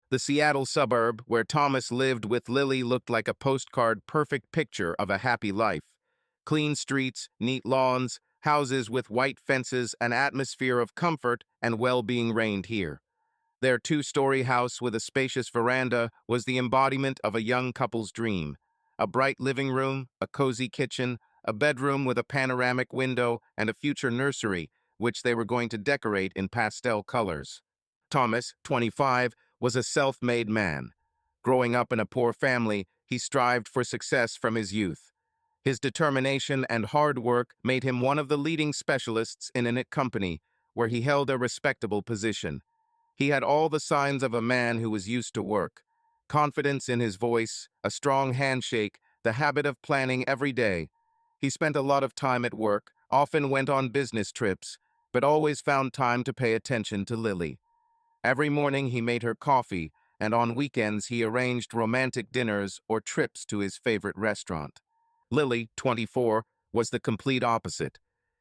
The Seattle suburb where Thomas lived with Lily looked like a postcard-perfect picture of a happy life. Clean streets, neat lawns, houses with white fences, an atmosphere of comfort and well-being reigned here. Their two-story house with a spacious veranda was the embodiment of a young couple's dream. A bright living room, a cozy kitchen, a bedroom with a panoramic window, and a future nursery, which they were going to decorate in pastel colors. Thomas, 25, was a self-made man. Growing up in a poor family, he strived for success from his youth. His determination and hard work made him one of the leading specialists in a company, where he held a respectable position. He had all the signs of a man who was used to work. Confidence in his voice, a strong handshake, the habit of planning every day. He spent a lot of time at work, often went on business trips, but always found time to pay attention to Lily. Every morning he made her coffee, and on weekends he arranged romantic dinners or trips to his favorite restaurant. Lily, 24, was the complete opposite.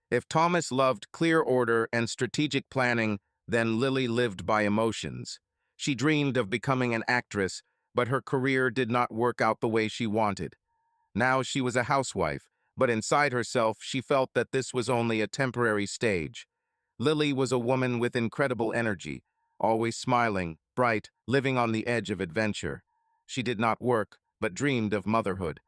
If Thomas loved clear order and strategic planning, then Lily lived by emotions. She dreamed of becoming an actress, but her career did not work out the way she wanted. Now she was a housewife, but inside herself she felt that this was only a temporary stage. Lily was a woman with incredible energy, always smiling, bright, living on the edge of adventure. She did not work, but dreamed of motherhood.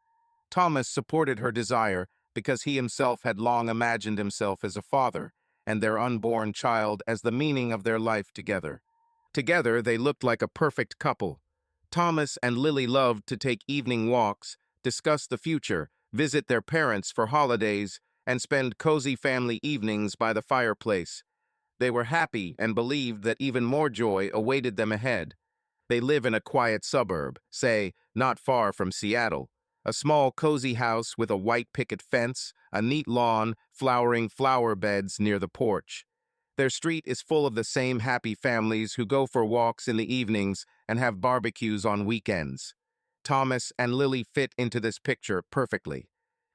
Thomas supported her desire because he himself had long imagined himself as a father, and their unborn child as the meaning of their life together. Together, they looked like a perfect couple. Thomas and Lily loved to take evening walks, discuss the future, visit their parents for holidays, and spend cozy family evenings by the fireplace. They were happy and believed that even more joy awaited them ahead. They live in a quiet suburb, say, not far from Seattle. A small, cozy house with a white picket fence, a neat lawn, flowering flower beds near the porch. Their street is full of the same happy families who go for walks in the evenings and have barbecues on weekends. Thomas and Lily fit into this picture perfectly.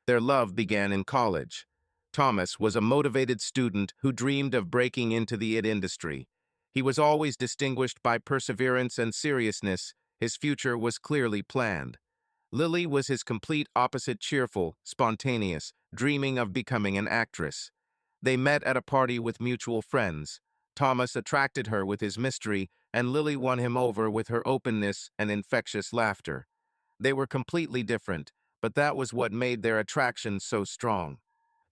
Their love began in college. Thomas was a motivated student who dreamed of breaking into the IT industry. He was always distinguished by perseverance and seriousness. His future was clearly planned. Lily was his complete opposite, cheerful, spontaneous, dreaming of becoming an actress. They met at a party with mutual friends. Thomas attracted her with his mystery, and Lily won him over with her openness and infectious laughter. They were completely different, but that was what made their attraction so strong.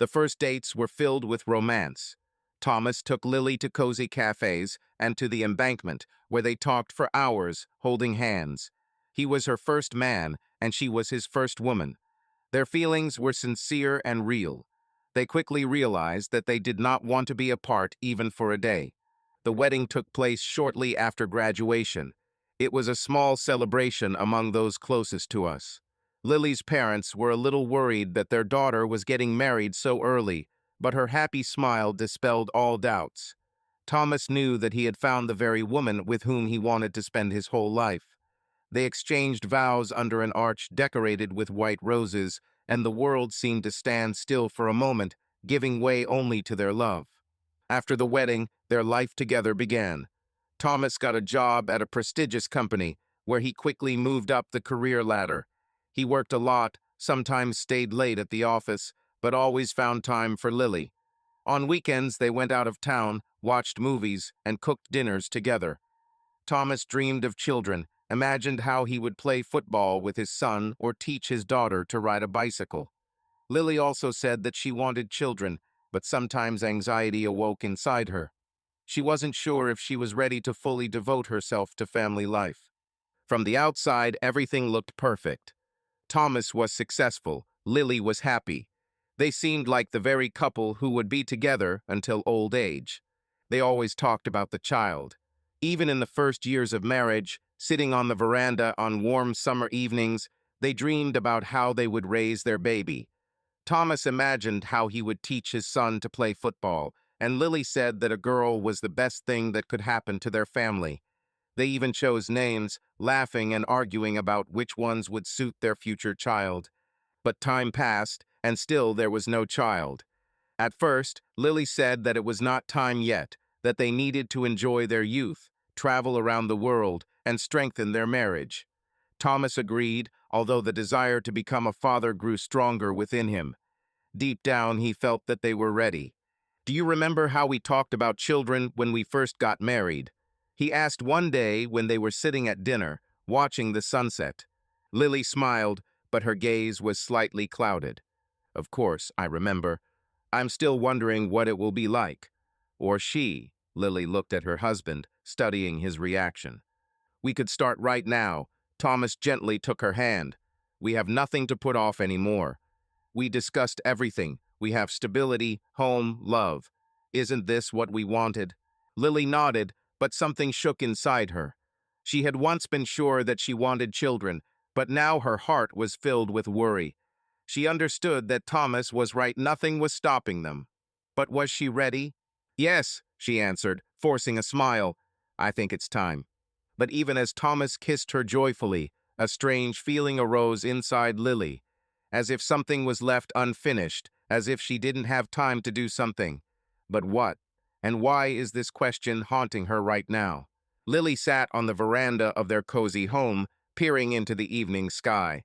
The first dates were filled with romance. Thomas took Lily to cozy cafes and to the embankment, where they talked for hours, holding hands. He was her first man, and she was his first woman. Their feelings were sincere and real. They quickly realized that they did not want to be apart even for a day. The wedding took place shortly after graduation. It was a small celebration among those closest to us. Lily's parents were a little worried that their daughter was getting married so early, but her happy smile dispelled all doubts. Thomas knew that he had found the very woman with whom he wanted to spend his whole life. They exchanged vows under an arch decorated with white roses, and the world seemed to stand still for a moment, giving way only to their love. After the wedding, their life together began. Thomas got a job at a prestigious company, where he quickly moved up the career ladder. He worked a lot, sometimes stayed late at the office, but always found time for Lily. On weekends, they went out of town, watched movies, and cooked dinners together. Thomas dreamed of children, imagined how he would play football with his son or teach his daughter to ride a bicycle. Lily also said that she wanted children, but sometimes anxiety awoke inside her. She wasn't sure if she was ready to fully devote herself to family life. From the outside, everything looked perfect. Thomas was successful, Lily was happy. They seemed like the very couple who would be together until old age. They always talked about the child. Even in the first years of marriage, sitting on the veranda on warm summer evenings, they dreamed about how they would raise their baby. Thomas imagined how he would teach his son to play football, and Lily said that a girl was the best thing that could happen to their family. They even chose names, laughing and arguing about which ones would suit their future child. But time passed, and still there was no child. At first, Lily said that it was not time yet, that they needed to enjoy their youth, travel around the world, and strengthen their marriage. Thomas agreed, although the desire to become a father grew stronger within him. Deep down, he felt that they were ready. "Do you remember how we talked about children when we first got married?" he asked one day when they were sitting at dinner, watching the sunset. Lily smiled, but her gaze was slightly clouded. "Of course, I remember. I'm still wondering what it will be like." Or she. Lily looked at her husband, studying his reaction. "We could start right now." Thomas gently took her hand. "We have nothing to put off anymore. We discussed everything. We have stability, home, love. Isn't this what we wanted?" Lily nodded, but something shook inside her. She had once been sure that she wanted children, but now her heart was filled with worry. She understood that Thomas was right, nothing was stopping them. But was she ready? "Yes," she answered, forcing a smile. "I think it's time." But even as Thomas kissed her joyfully, a strange feeling arose inside Lily, as if something was left unfinished, as if she didn't have time to do something. But what? And why is this question haunting her right now? Lily sat on the veranda of their cozy home, peering into the evening sky.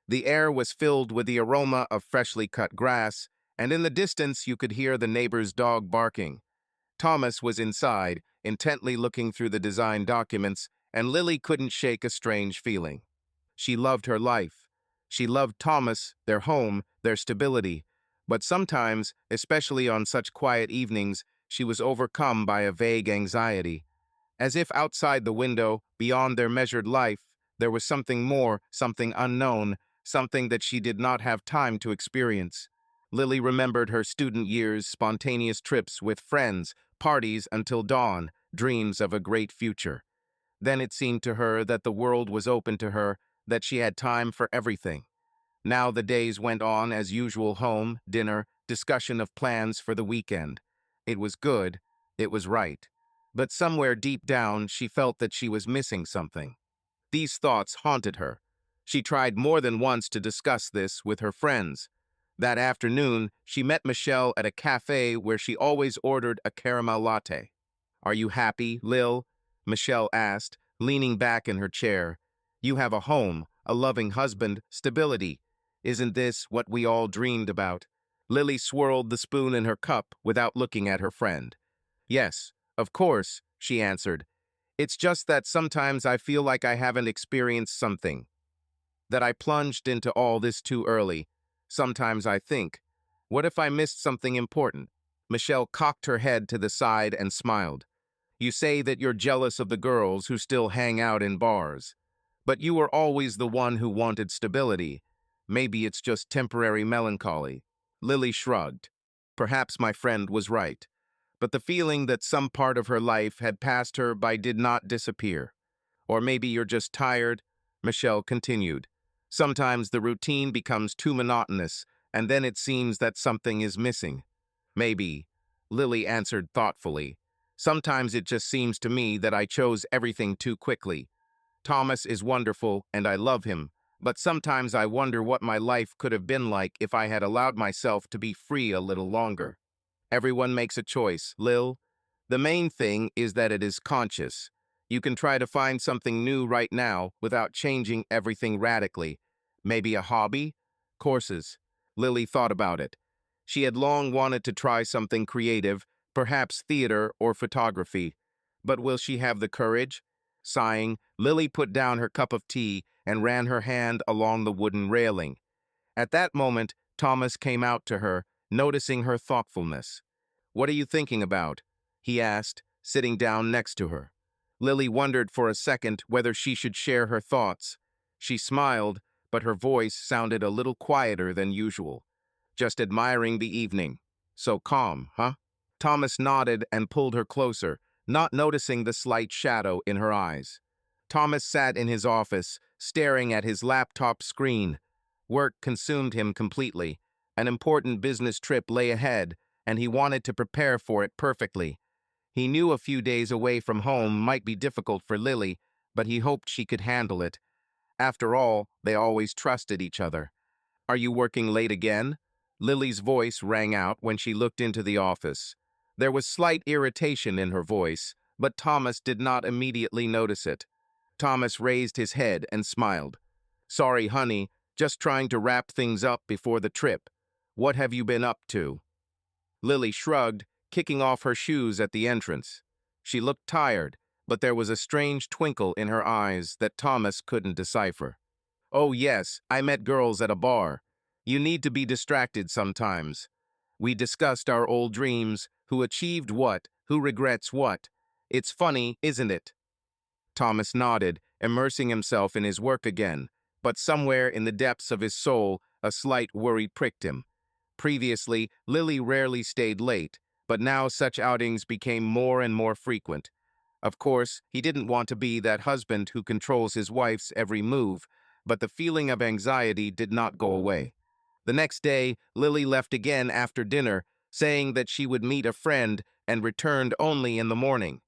The air was filled with the aroma of freshly cut grass, and in the distance you could hear the neighbor's dog barking. Thomas was inside, intently looking through the design documents, and Lily couldn't shake a strange feeling. She loved her life. She loved Thomas, their home, their stability. But sometimes, especially on such quiet evenings, she was overcome by a vague anxiety. As if outside the window, beyond their measured life, there was something more, something unknown, something that she did not have time to experience. Lily remembered her student years, spontaneous trips with friends, parties until dawn, dreams of a great future. Then it seemed to her that the world was open to her, that she had time for everything. Now the days went on as usual: home, dinner, discussion of plans for the weekend. It was good, it was right. But somewhere deep down, she felt that she was missing something. These thoughts haunted her. She tried more than once to discuss this with her friends. That afternoon, she met Michelle at a cafe where she always ordered a caramel latte. "Are you happy, Lil?" Michelle asked, leaning back in her chair. "You have a home, a loving husband, stability. Isn't this what we all dreamed about?" Lily swirled the spoon in her cup without looking at her friend. "Yes, of course," she answered. "It's just that sometimes I feel like I haven't experienced something, that I plunged into all this too early. Sometimes I think, what if I missed something important?" Michelle cocked her head to the side and smiled. "You say that you're jealous of the girls who still hang out in bars. But you were always the one who wanted stability. Maybe it's just temporary melancholy." Lily shrugged. Perhaps my friend was right. But the feeling that some part of her life had passed her by did not disappear. "Or maybe you're just tired," Michelle continued. "Sometimes the routine becomes too monotonous, and then it seems that something is missing." "Maybe," Lily answered thoughtfully. "Sometimes it just seems to me that I chose everything too quickly. Thomas is wonderful, and I love him, but sometimes I wonder what my life could have been like if I had allowed myself to be free a little longer." Everyone makes a choice, Lil. The main thing is that it is conscious. You can try to find something new right now without changing everything radically. Maybe a hobby? Courses. Lily thought about it. She had long wanted to try something creative, perhaps theater or photography. But will she have the courage? Sighing, Lily put down her cup of tea and ran her hand along the wooden railing. At that moment, Thomas came out to her, noticing her thoughtfulness. "What are you thinking about?" he asked, sitting down next to her. Lily wondered for a second whether she should share her thoughts. She smiled, but her voice sounded a little quieter than usual. "Just admiring the evening. So calm, huh?" Thomas nodded and pulled her closer, not noticing the slight shadow in her eyes. Thomas sat in his office, staring at his laptop screen. Work consumed him completely. An important business trip lay ahead, and he wanted to prepare for it perfectly. He knew a few days away from home might be difficult for Lily, but he hoped she could handle it. After all, they always trusted each other. "Are you working late again?" Lily's voice rang out when she looked into the office. There was slight irritation in her voice, but Thomas did not immediately notice it. Thomas raised his head and smiled. Sorry, honey, just trying to wrap things up before the trip. What have you been up to? Lily shrugged, kicking off her shoes at the entrance. She looked tired, but there was a strange twinkle in her eyes that Thomas couldn't decipher. Oh yes, I met girls at a bar. You need to be distracted sometimes. We discussed our old dreams, who achieved what, who regrets what. It's funny, isn't it? Thomas nodded, immersing himself in his work again, but somewhere in the depths of his soul, a slight worry pricked him. Previously, Lily rarely stayed late, but now such outings became more and more frequent. Of course, he didn't want to be that husband who controls his wife's every move, but the feeling of anxiety did not go away. The next day, Lily left again after dinner, saying that she would meet a friend and returned only in the morning.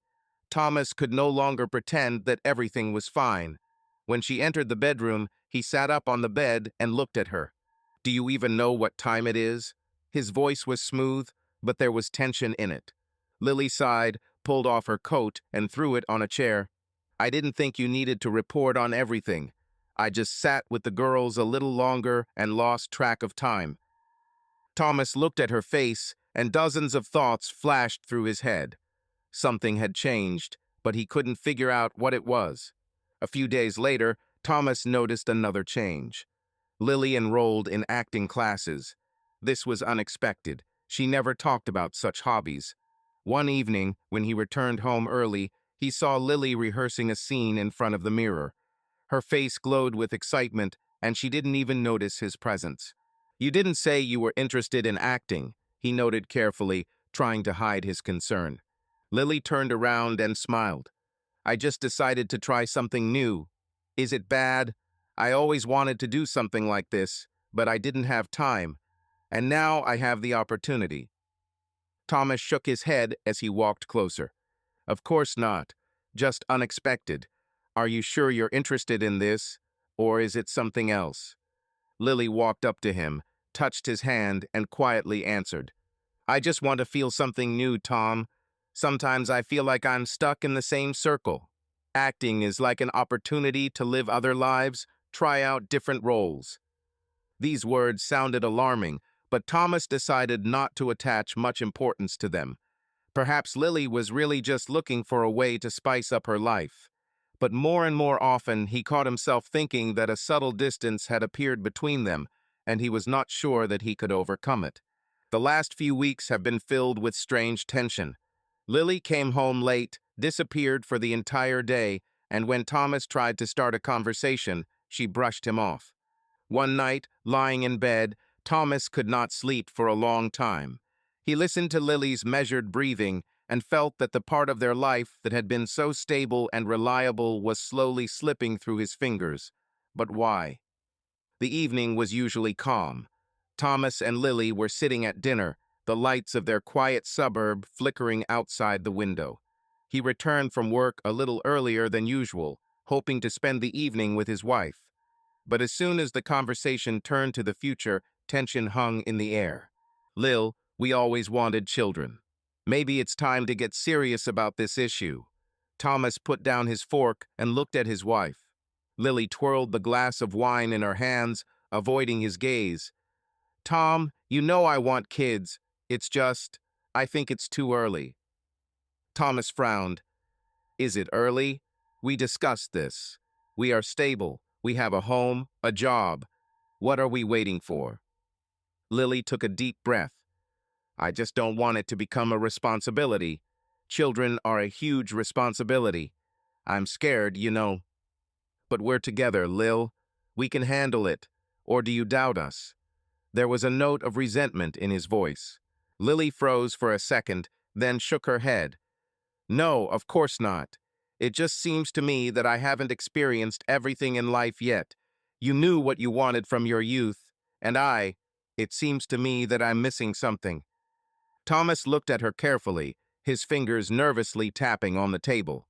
Thomas could no longer pretend that everything was fine. When she entered the bedroom, he sat up on the bed and looked at her. Do you even know what time it is? His voice was smooth, but there was tension in it. Lily sighed, pulled off her coat, and threw it on a chair. I didn't think you needed to report on everything. I just sat with the girls a little longer and lost track of time. Thomas looked at her face, and dozens of thoughts flashed through his head. Something had changed, but he couldn't figure out what it was. A few days later, Thomas noticed another change. Lily enrolled in acting classes. This was unexpected. She never talked about such hobbies. One evening, when he returned home early, he saw Lily rehearsing a scene in front of the mirror. Her face glowed with excitement, and she didn't even notice his presence. You didn't say you were interested in acting, he noted carefully, trying to hide his concern. Lily turned around and smiled. I just decided to try something new. Is it bad? I always wanted to do something like this, but I didn't have time. And now I have the opportunity. Thomas shook his head as he walked closer. Of course not. Just unexpected. Are you sure you're interested in this, or is it something else? Lily walked up to him, touched his hand, and quietly answered. I just want to feel something new, Tom. Sometimes I feel like I'm stuck in the same circle. Acting is like an opportunity to live other lives, try out different roles. These words sounded alarming, but Thomas decided not to attach much importance to them. Perhaps Lily was really just looking for a way to spice up her life. But more and more often, he caught himself thinking that a subtle distance had appeared between them, and he was not sure that he could overcome it. The last few weeks have been filled with strange tension. Lily came home late, disappeared for the entire day, and when Thomas tried to start a conversation, she brushed him off. One night, lying in bed, Thomas could not sleep for a long time. He listened to Lily's measured breathing and felt that the part of their life that had been so stable and reliable was slowly slipping through his fingers. But why? The evening was usually calm. Thomas and Lily were sitting at dinner, the lights of their quiet suburb flickering outside the window. He returned from work a little earlier than usual, hoping to spend the evening with his wife. But as soon as the conversation turned to the future, tension hung in the air. Lil, we always wanted children. Maybe it's time to get serious about this issue. Thomas put down his fork and looked at his wife. Lily twirled the glass of wine in her hands, avoiding his gaze. Tom, you know I want kids. It's just, I think it's too early. Thomas frowned. Is it early? We discussed this. We are stable. We have a home, a job. What are we waiting for? Lily took a deep breath. I just don't want it to become a responsibility. Children are a huge responsibility. I'm scared, you know. But we're together, Lil. We can handle it. Or do you doubt us? There was a note of resentment in his voice. Lily froze for a second, then shook her head. No, of course not. It just seems to me that I haven't experienced everything in life yet. You knew what you wanted from your youth, and it seems to me that I'm missing something. Thomas looked at her carefully, his fingers nervously tapping on the table.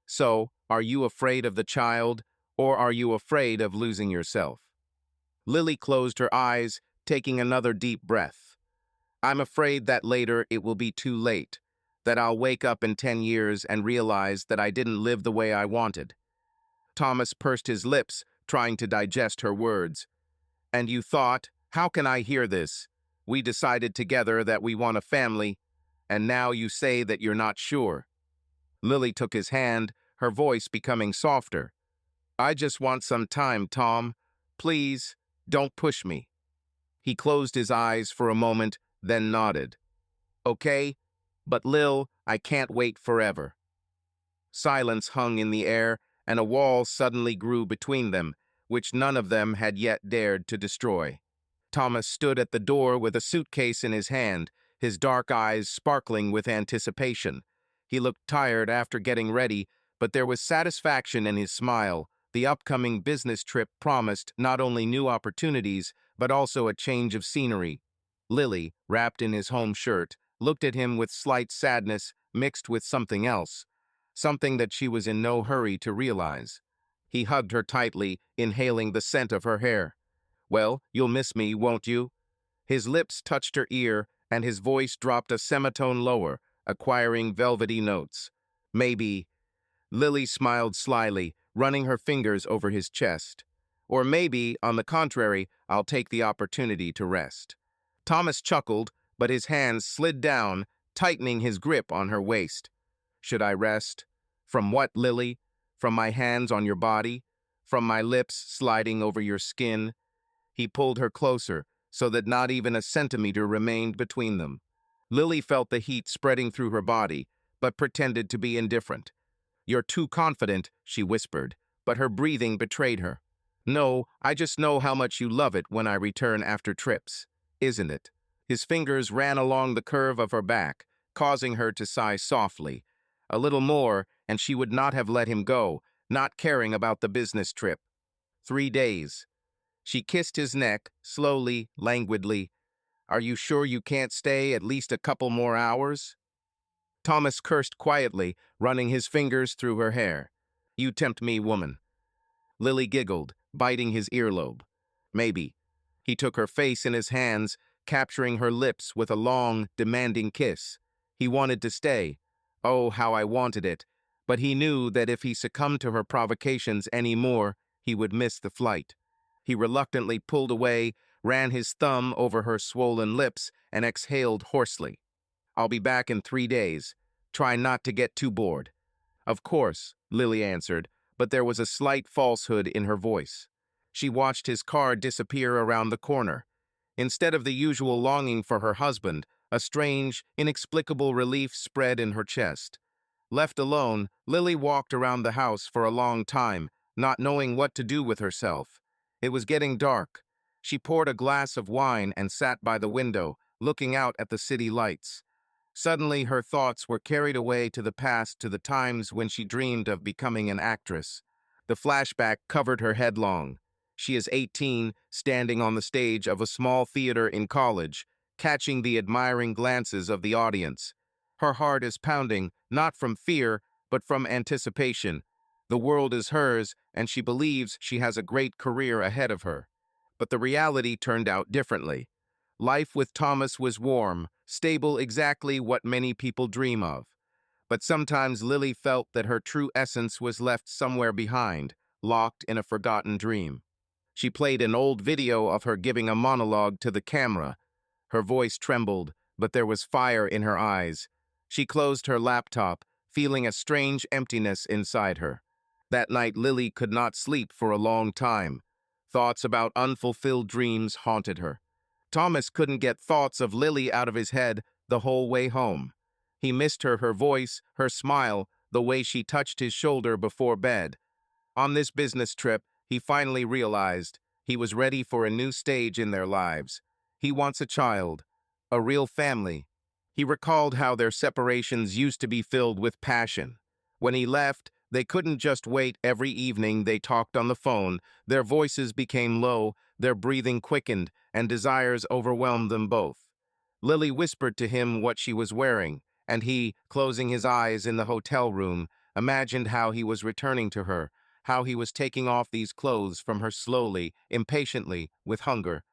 So, are you afraid of the child, or are you afraid of losing yourself? Lily closed her eyes, taking another deep breath. I'm afraid that later it will be too late, that I'll wake up in 10 years and realize that I didn't live the way I wanted. Thomas pursed his lips, trying to digest her words. "And you thought, how can I hear this? We decided together that we want a family, and now you say that you're not sure." Lily took his hand, her voice becoming softer. "I just want some time, Tom. Please, don't push me." He closed his eyes for a moment, then nodded. "Okay, but Lil, I can't wait forever." Silence hung in the air, and a wall suddenly grew between them, which none of them had yet dared to destroy. Thomas stood at the door with a suitcase in his hand, his dark eyes sparkling with anticipation. He looked tired after getting ready, but there was satisfaction in his smile. The upcoming business trip promised not only new opportunities, but also a change of scenery. Lily, wrapped in his home shirt, looked at him with slight sadness mixed with something else, something that she was in no hurry to realize. He hugged her tightly, inhaling the scent of her hair. "Well, you'll miss me, won't you?" His lips touched her ear, and his voice dropped a semitone lower, acquiring velvety notes. "Maybe." Lily smiled slyly, running her fingers over his chest. "Or maybe, on the contrary, I'll take the opportunity to rest." Thomas chuckled, but his hands slid down, tightening his grip on her waist. "Should I rest? From what, Lily? From my hands on your body? From my lips sliding over your skin?" He pulled her closer, so that not even a centimeter remained between them. Lily felt the heat spreading through her body, but pretended to be indifferent. "You're too confident," she whispered, but her breathing betrayed her. "No, I just know how much you love it when I return after trips. Isn't it?" His fingers ran along the curve of her back, causing her to sigh softly. A little more, and she would not have let him go, not caring about the business trip. 3 days. She kissed his neck, slowly, languidly. "Are you sure you can't stay at least a couple more hours?" Thomas cursed quietly, running his fingers through her hair. "You tempt me, woman." Lily giggled, biting his earlobe. "Maybe." He took her face in his hands, capturing her lips with a long, demanding kiss. He wanted to stay. Oh, how I wanted it. But he knew that if he succumbed to her provocations any more, he would miss the flight. He reluctantly pulled away, ran his thumb over her swollen lips, and exhaled hoarsely. "I'll be back in 3 days. Try not to get too bored." "Of course," Lily answered, but there was a slight falsehood in her voice. She watched his car disappear around the corner. Instead of the usual longing for her husband, a strange, inexplicable relief spread in her chest. Left alone, Lily walked around the house for a long time, not knowing what to do with herself. It was getting dark. She poured a glass of wine and sat by the window, looking out at the city lights. Suddenly, her thoughts were carried away to the past, to the times when she dreamed of becoming an actress. The flashback covered her headlong. She is 18, standing on the stage of a small theater in college, catching the admiring glances of the audience. Her heart is pounding, not from fear, but from anticipation. The world is hers, and she believes she has a great career ahead of her. But the reality turned out differently. Life with Thomas was warm, stable, exactly what many people dream of. But sometimes Lily felt that her true essence was left somewhere behind, locked in a forgotten dream. She played an old video of her giving a monologue to the camera. Her voice trembled, but there was fire in her eyes. She closed her laptop, feeling a strange emptiness inside her. That night, Lily could not sleep for a long time. Thoughts about unfulfilled dreams haunted her. Thomas couldn't get thoughts of Lily out of his head the whole way home. He missed her voice, her smile, the way she touched his shoulder before bed. On this business trip, he finally realized he was ready for a new stage in their lives. He wants a child, a real family. He recalled how their separations used to be filled with passion. When he left, they couldn't just wait. Every evening they talked on the phone. Their voices became low, their breathing quickened, and desires overwhelmed them both. Lily whispered to him what she was wearing, and he, closing his eyes in the hotel room, imagined how he was returning to her, how he was taking off these clothes from her slowly, impatiently, with hunger.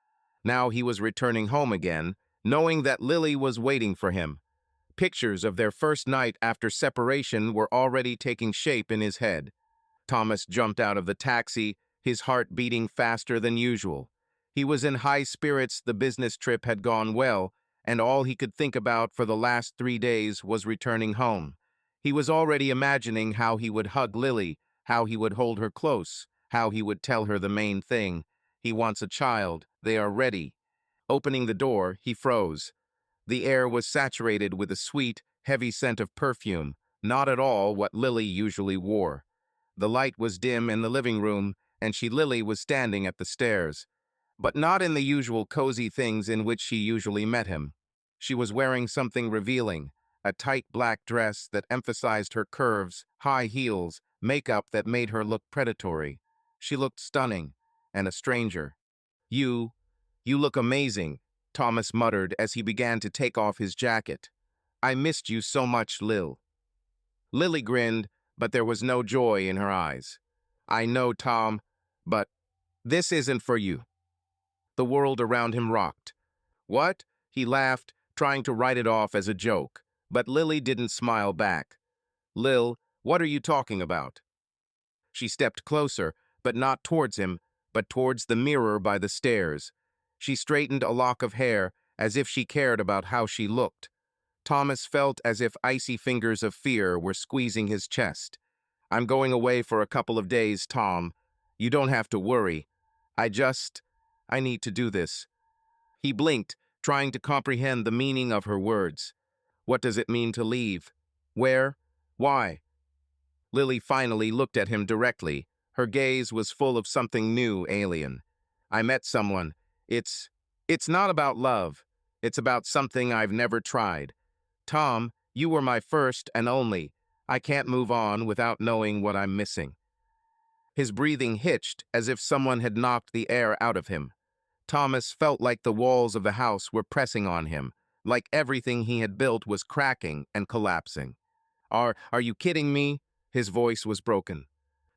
Now he was returning home again, knowing that Lily was waiting for him. Pictures of their first night after separation were already taking shape in his head. Thomas jumped out of the taxi, his heart beating faster than usual. He was in high spirits. The business trip had gone well, and all he could think about for the last 3 days was returning home. He was already imagining how he would hug Lily, how he would hold her close, how he would tell her the main thing. He wants a child. They are ready. Opening the door, he froze. The air was saturated with a sweet, heavy scent of perfume, not at all what Lily usually wore. The light was dim in the living room, and Lily was standing at the stairs, but not in the usual cozy things in which she usually met him. She was wearing something revealing, a tight black dress that emphasized her curves, high heels, makeup that made her look predatory. She looked stunning, and a stranger. You, you look amazing, Thomas muttered as he began to take off his jacket. I missed you so much, Lil. Lily grinned, but there was no joy in her eyes. I know, Tom, but this isn't for you. The world around him rocked. What? He laughed, trying to write it off as a joke, but Lily didn't smile back. Lil, what are you talking about? She stepped closer, but not towards him, but towards the mirror by the stairs. She straightened a lock of hair, as if she cared about how she looked. Thomas felt as if icy fingers of fear were squeezing his chest. I'm going away for a couple of days, Tom. You don't have to worry. I need to do this. He blinked, trying to comprehend the meaning of her words. What does it mean to leave? Where? Why? Lily finally looked at him directly. Her gaze was full of something new, alien. I met someone. It's not about love. It's about something I've never tried. Tom, you were my first and only. I can't move on without knowing what I'm missing. His breathing hitched as if someone had knocked the air out of him. Thomas felt like the walls of the house were pressing on him, like everything he had built was cracking and collapsing. Are you kidding me? His voice was broken.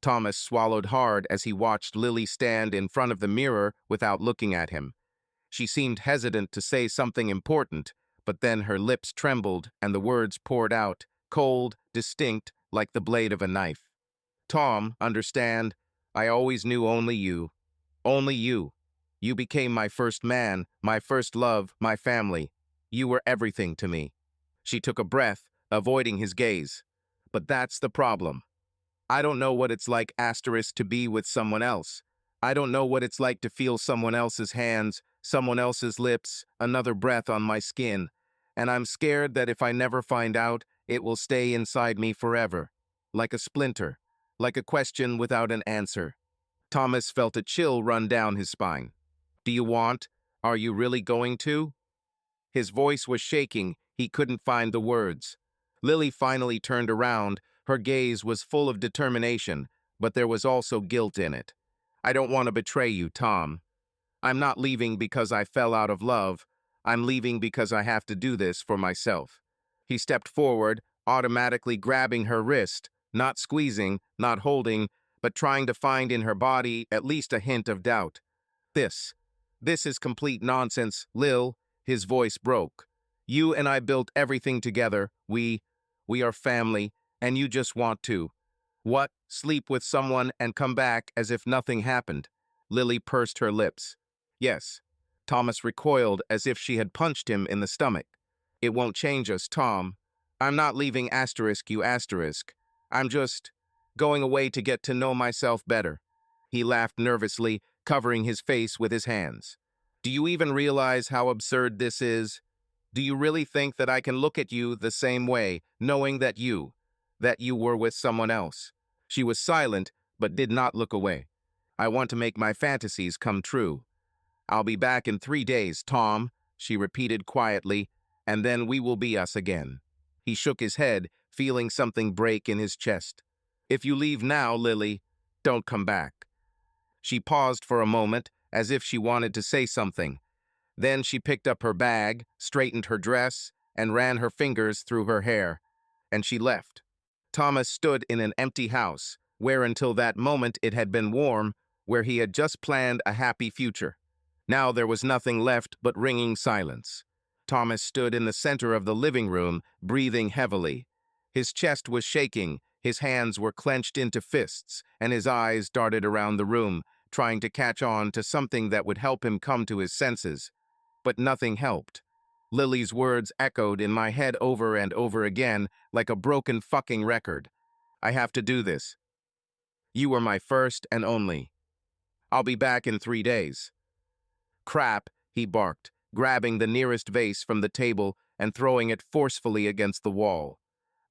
Thomas swallowed hard as he watched Lily stand in front of the mirror without looking at him. She seemed hesitant to say something important, but then her lips trembled and the words poured out, cold, distinct, like the blade of a knife. Tom, understand, I always knew only you. Only you. You became my first man, my first love, my family. You were everything to me. She took a breath, avoiding his gaze. But that's the problem. I don't know what it's like to be with someone else. I don't know what it's like to feel someone else's hands, someone else's lips, another breath on my skin. And I'm scared that if I never find out, it will stay inside me forever. Like a splinter. Like a question without an answer. Thomas felt a chill run down his spine. Do you want? Are you really going to? His voice was shaking. He couldn't find the words. Lily finally turned around. Her gaze was full of determination, but there was also guilt in it. I don't want to betray you, Tom. I'm not leaving because I fell out of love. I'm leaving because I have to do this for myself. He stepped forward, automatically grabbing her wrist, not squeezing, not holding, but trying to find in her body at least a hint of doubt. This is complete nonsense, Lil. His voice broke. You and I built everything together. We are family, and you just want to. What? Sleep with someone and come back as if nothing happened? Lily pursed her lips. Yes. Thomas recoiled as if she had punched him in the stomach. It won't change us, Tom. I'm not leaving you. I'm just going away to get to know myself better. He laughed nervously, covering his face with his hands. Do you even realize how absurd this is? Do you really think that I can look at you the same way, knowing that you were with someone else? She was silent, but did not look away. I want to make my fantasies come true. I'll be back in 3 days, Tom, she repeated quietly, and then we will be us again. He shook his head, feeling something break in his chest. If you leave now, Lily, don't come back. She paused for a moment, as if she wanted to say something. Then she picked up her bag, straightened her dress, and ran her fingers through her hair. And she left. Thomas stood in an empty house, where until that moment it had been warm, where he had just planned a happy future. Now there was nothing left but ringing silence. Thomas stood in the center of the living room, breathing heavily. His chest was shaking, His hands were clenched into fists, and his eyes darted around the room, trying to catch on to something that would help him come to his senses. But nothing helped. Lily's words echoed in my head over and over again, like a broken fucking record. I have to do this. You were my first and only. I'll be back in 3 days. Crap, he barked, grabbing the nearest vase from the table and throwing it forcefully against the wall.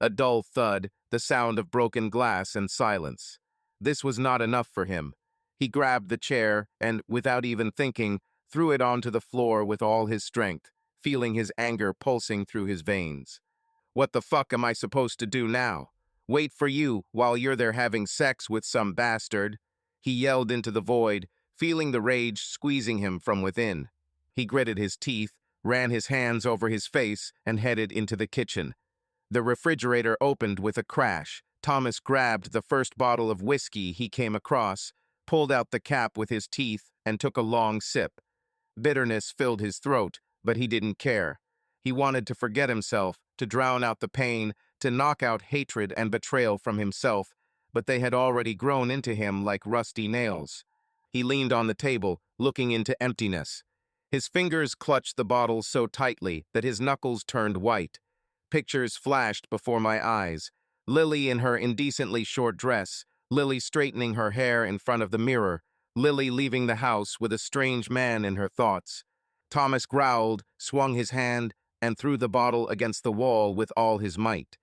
A dull thud, the sound of broken glass and silence. This was not enough for him. He grabbed the chair and, without even thinking, threw it onto the floor with all his strength, feeling his anger pulsing through his veins. What the fuck am I supposed to do now? Wait for you while you're there having sex with some bastard? He yelled into the void, feeling the rage squeezing him from within. He gritted his teeth, ran his hands over his face, and headed into the kitchen. The refrigerator opened with a crash. Thomas grabbed the first bottle of whiskey he came across, pulled out the cap with his teeth, and took a long sip. Bitterness filled his throat, but he didn't care. He wanted to forget himself, to drown out the pain, to knock out hatred and betrayal from himself, but they had already grown into him like rusty nails. He leaned on the table, looking into emptiness. His fingers clutched the bottle so tightly that his knuckles turned white. Pictures flashed before my eyes. Lily in her indecently short dress, Lily straightening her hair in front of the mirror, Lily leaving the house with a strange man in her thoughts. Thomas growled, swung his hand, and threw the bottle against the wall with all his might.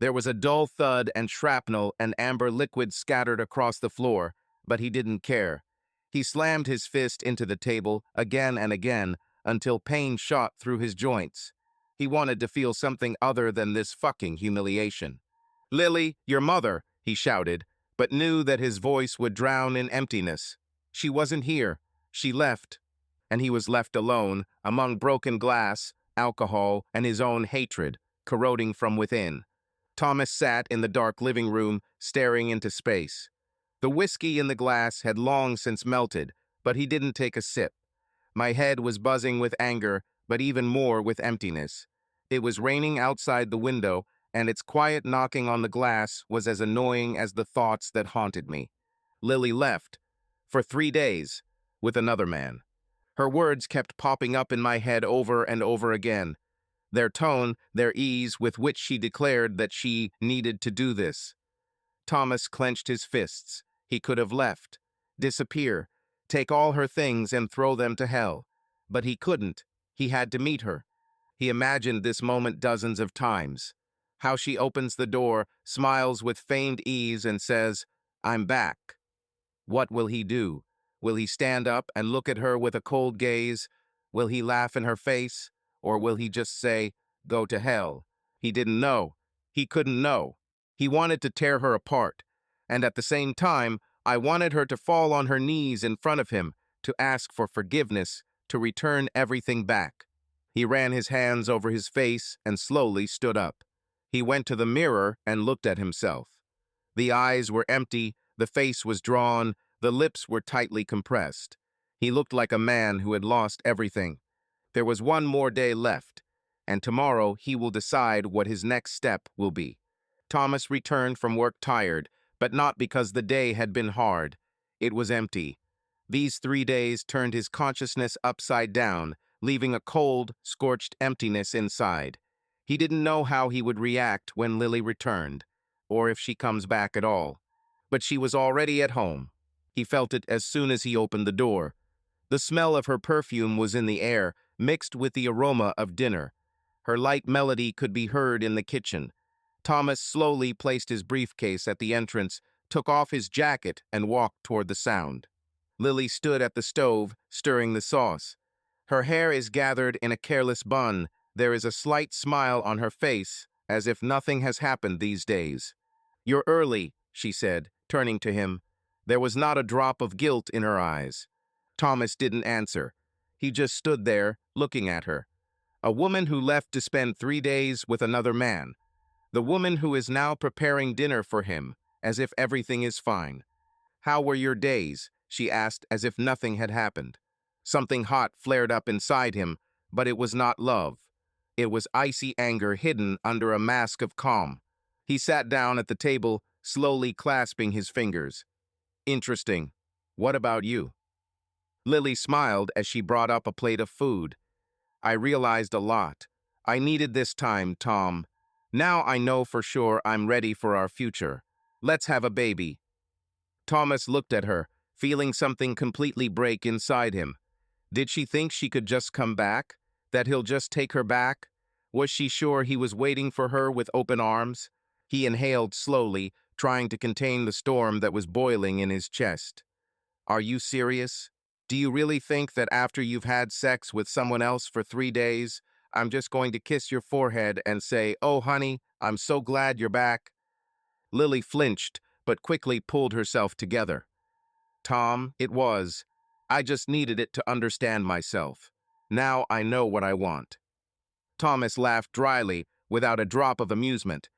There was a dull thud and shrapnel and amber liquid scattered across the floor, but he didn't care. He slammed his fist into the table again and again until pain shot through his joints. He wanted to feel something other than this fucking humiliation. "Lily, your mother," he shouted, but knew that his voice would drown in emptiness. She wasn't here. She left. And he was left alone, among broken glass, alcohol, and his own hatred, corroding from within. Thomas sat in the dark living room, staring into space. The whiskey in the glass had long since melted, but he didn't take a sip. My head was buzzing with anger, but even more with emptiness. It was raining outside the window, and its quiet knocking on the glass was as annoying as the thoughts that haunted me. Lily left. For 3 days. With another man. Her words kept popping up in my head over and over again. Their tone, their ease with which she declared that she needed to do this. Thomas clenched his fists. He could have left. Disappear. Take all her things and throw them to hell. But he couldn't. He had to meet her. He imagined this moment dozens of times. How she opens the door, smiles with feigned ease, and says, "I'm back." What will he do? Will he stand up and look at her with a cold gaze? Will he laugh in her face? Or will he just say, "Go to hell"? He didn't know. He couldn't know. He wanted to tear her apart. And at the same time, I wanted her to fall on her knees in front of him, to ask for forgiveness, to return everything back. He ran his hands over his face and slowly stood up. He went to the mirror and looked at himself. The eyes were empty, the face was drawn, the lips were tightly compressed. He looked like a man who had lost everything. There was one more day left, and tomorrow he will decide what his next step will be. Thomas returned from work tired, but not because the day had been hard. It was empty. These 3 days turned his consciousness upside down, leaving a cold, scorched emptiness inside. He didn't know how he would react when Lily returned, or if she comes back at all. But she was already at home. He felt it as soon as he opened the door. The smell of her perfume was in the air, mixed with the aroma of dinner. Her light melody could be heard in the kitchen. Thomas slowly placed his briefcase at the entrance, took off his jacket, and walked toward the sound. Lily stood at the stove, stirring the sauce. Her hair is gathered in a careless bun. There is a slight smile on her face, as if nothing has happened these days. "You're early," she said, turning to him. There was not a drop of guilt in her eyes. Thomas didn't answer. He just stood there, looking at her. A woman who left to spend 3 days with another man. The woman who is now preparing dinner for him, as if everything is fine. "How were your days?" she asked, as if nothing had happened. Something hot flared up inside him, but it was not love. It was icy anger hidden under a mask of calm. He sat down at the table, slowly clasping his fingers. Interesting. What about you? Lily smiled as she brought up a plate of food. I realized a lot. I needed this time, Tom. Now I know for sure I'm ready for our future. Let's have a baby. Thomas looked at her, feeling something completely break inside him. Did she think she could just come back? That he'll just take her back? Was she sure he was waiting for her with open arms? He inhaled slowly, trying to contain the storm that was boiling in his chest. Are you serious? Do you really think that after you've had sex with someone else for 3 days, I'm just going to kiss your forehead and say, "Oh, honey, I'm so glad you're back"? Lily flinched, but quickly pulled herself together. Tom, it was. I just needed it to understand myself. Now I know what I want. Thomas laughed dryly, without a drop of amusement.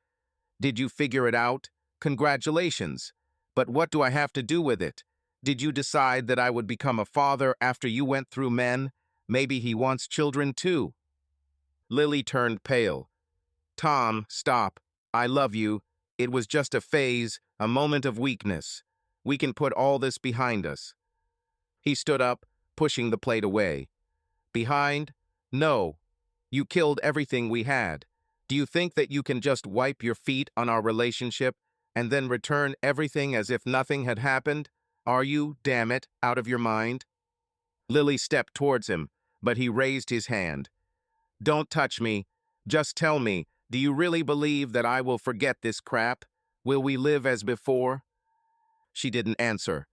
Did you figure it out? Congratulations. But what do I have to do with it? Did you decide that I would become a father after you went through men? Maybe he wants children too. Lily turned pale. Tom, stop. I love you. It was just a phase, a moment of weakness. We can put all this behind us. He stood up, pushing the plate away. Behind? No. You killed everything we had. Do you think that you can just wipe your feet on our relationship and then return everything as if nothing had happened? Are you, damn it, out of your mind? Lily stepped towards him, but he raised his hand. Don't touch me. Just tell me, do you really believe that I will forget this crap? Will we live as before? She didn't answer.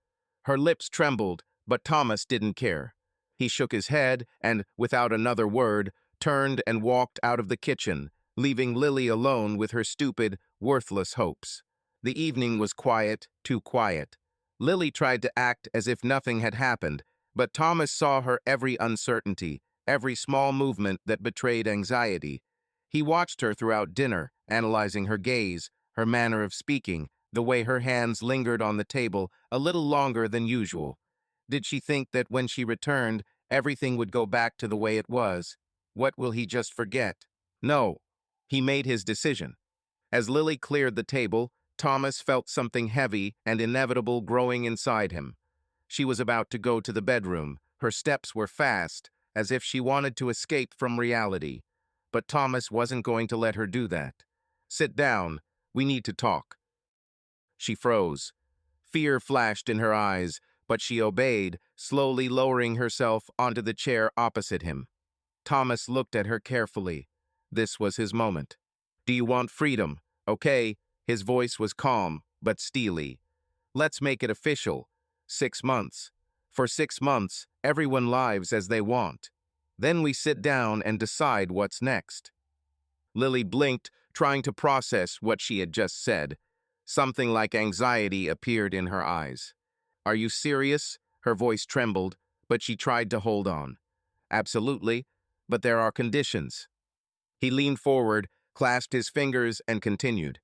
Her lips trembled, but Thomas didn't care. He shook his head and, without another word, turned and walked out of the kitchen, leaving Lily alone with her stupid, worthless hopes. The evening was quiet, too quiet. Lily tried to act as if nothing had happened, but Thomas saw her every uncertainty, every small movement that betrayed anxiety. He watched her throughout dinner, analyzing her gaze, her manner of speaking, the way her hands lingered on the table a little longer than usual. Did she think that when she returned, everything would go back to the way it was? What will he just forget? No. He made his decision. As Lily cleared the table, Thomas felt something heavy and inevitable growing inside him. She was about to go to the bedroom. Her steps were fast, as if she wanted to escape from reality. But Thomas wasn't going to let her do that. Sit down. We need to talk. She froze. Fear flashed in her eyes, but she obeyed, slowly lowering herself onto the chair opposite him. Thomas looked at her carefully. This was his moment. Do you want freedom? Okay. His voice was calm, but steely. Let's make it official. 6 months. For 6 months, everyone lives as they want. Then we sit down and decide what's next. Lily blinked, trying to process what she had just said. Something like anxiety appeared in her eyes. Are you serious? Her voice trembled, but she tried to hold on. Absolutely, but there are conditions. He leaned forward, clasped his fingers, and continued.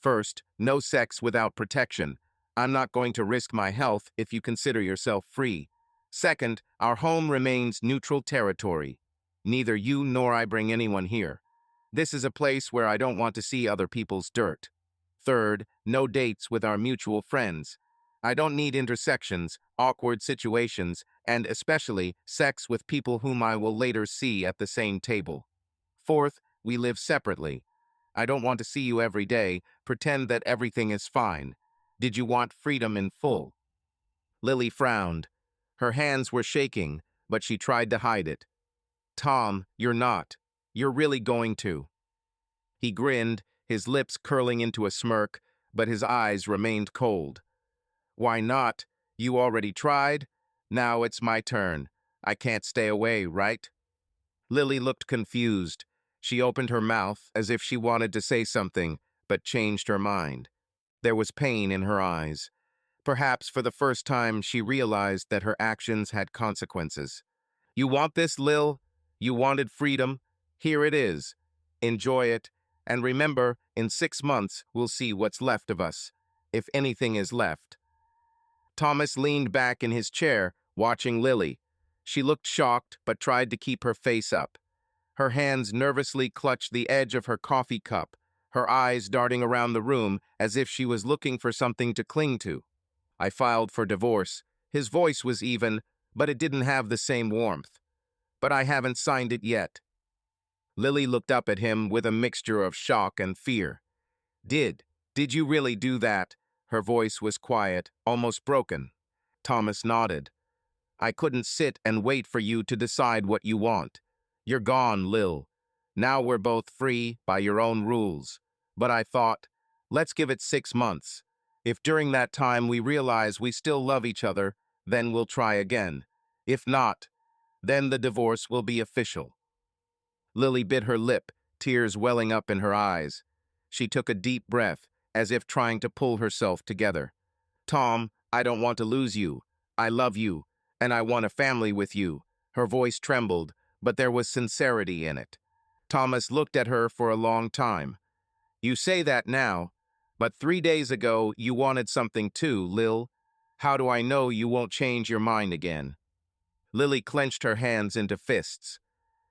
First, no sex without protection. I'm not going to risk my health if you consider yourself free. Second, our home remains neutral territory. Neither you nor I bring anyone here. This is a place where I don't want to see other people's dirt. Third, no dates with our mutual friends. I don't need intersections, awkward situations, and especially sex with people whom I will later see at the same table. Fourth, we live separately. I don't want to see you every day, pretend that everything is fine. Did you want freedom in full? Lily frowned. Her hands were shaking, but she tried to hide it. Tom, you're not. You're really going to. He grinned, his lips curling into a smirk, but his eyes remained cold. Why not? You already tried? Now it's my turn. I can't stay away, right? Lily looked confused. She opened her mouth as if she wanted to say something, but changed her mind. There was pain in her eyes. Perhaps for the first time she realized that her actions had consequences. You want this, Lil? You wanted freedom? Here it is. Enjoy it. And remember, in 6 months, we'll see what's left of us, if anything is left. Thomas leaned back in his chair, watching Lily. She looked shocked, but tried to keep her face up. Her hands nervously clutched the edge of her coffee cup, her eyes darting around the room as if she was looking for something to cling to. I filed for divorce. His voice was even, but it didn't have the same warmth. But I haven't signed it yet. Lily looked up at him with a mixture of shock and fear. Did you really do that? Her voice was quiet, almost broken. Thomas nodded. I couldn't sit and wait for you to decide what you want. You're gone, Lil. Now we're both free by your own rules. But I thought, let's give it 6 months. If during that time we realize we still love each other, then we'll try again. If not, then the divorce will be official. Lily bit her lip, tears welling up in her eyes. She took a deep breath, as if trying to pull herself together. Tom, I don't want to lose you. I love you, and I want a family with you. Her voice trembled, but there was sincerity in it. Thomas looked at her for a long time. You say that now, but 3 days ago you wanted something too, Lil. How do I know you won't change your mind again? Lily clenched her hands into fists.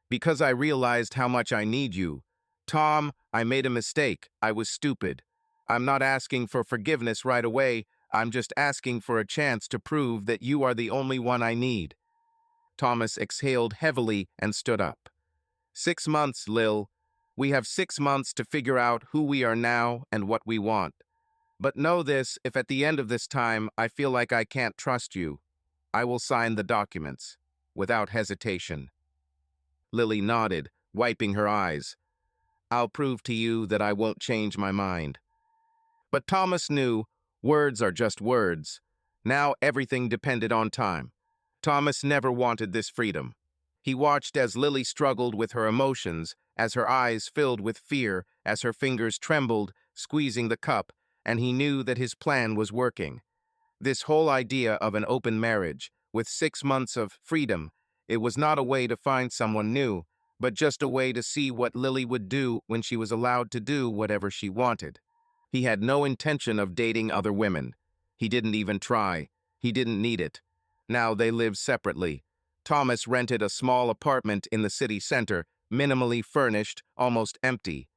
Because I realized how much I need you. Tom, I made a mistake. I was stupid. I'm not asking for forgiveness right away. I'm just asking for a chance to prove that you are the only one I need. Thomas exhaled heavily and stood up. 6 months, Lil. We have 6 months to figure out who we are now and what we want. But know this, if at the end of this time I feel like I can't trust you, I will sign the documents, without hesitation. Lily nodded, wiping her eyes. I'll prove to you that I won't change my mind. But Thomas knew, words are just words. Now everything depended on time. Thomas never wanted this freedom. He watched as Lily struggled with her emotions, as her eyes filled with fear, as her fingers trembled, squeezing the cup, and he knew that his plan was working. This whole idea of an open marriage, with 6 months of freedom, it was not a way to find someone new, but just a way to see what Lily would do when she was allowed to do whatever she wanted. He had no intention of dating other women. He didn't even try. He didn't need it. Now they lived separately. Thomas rented a small apartment in the city center, minimally furnished, almost empty.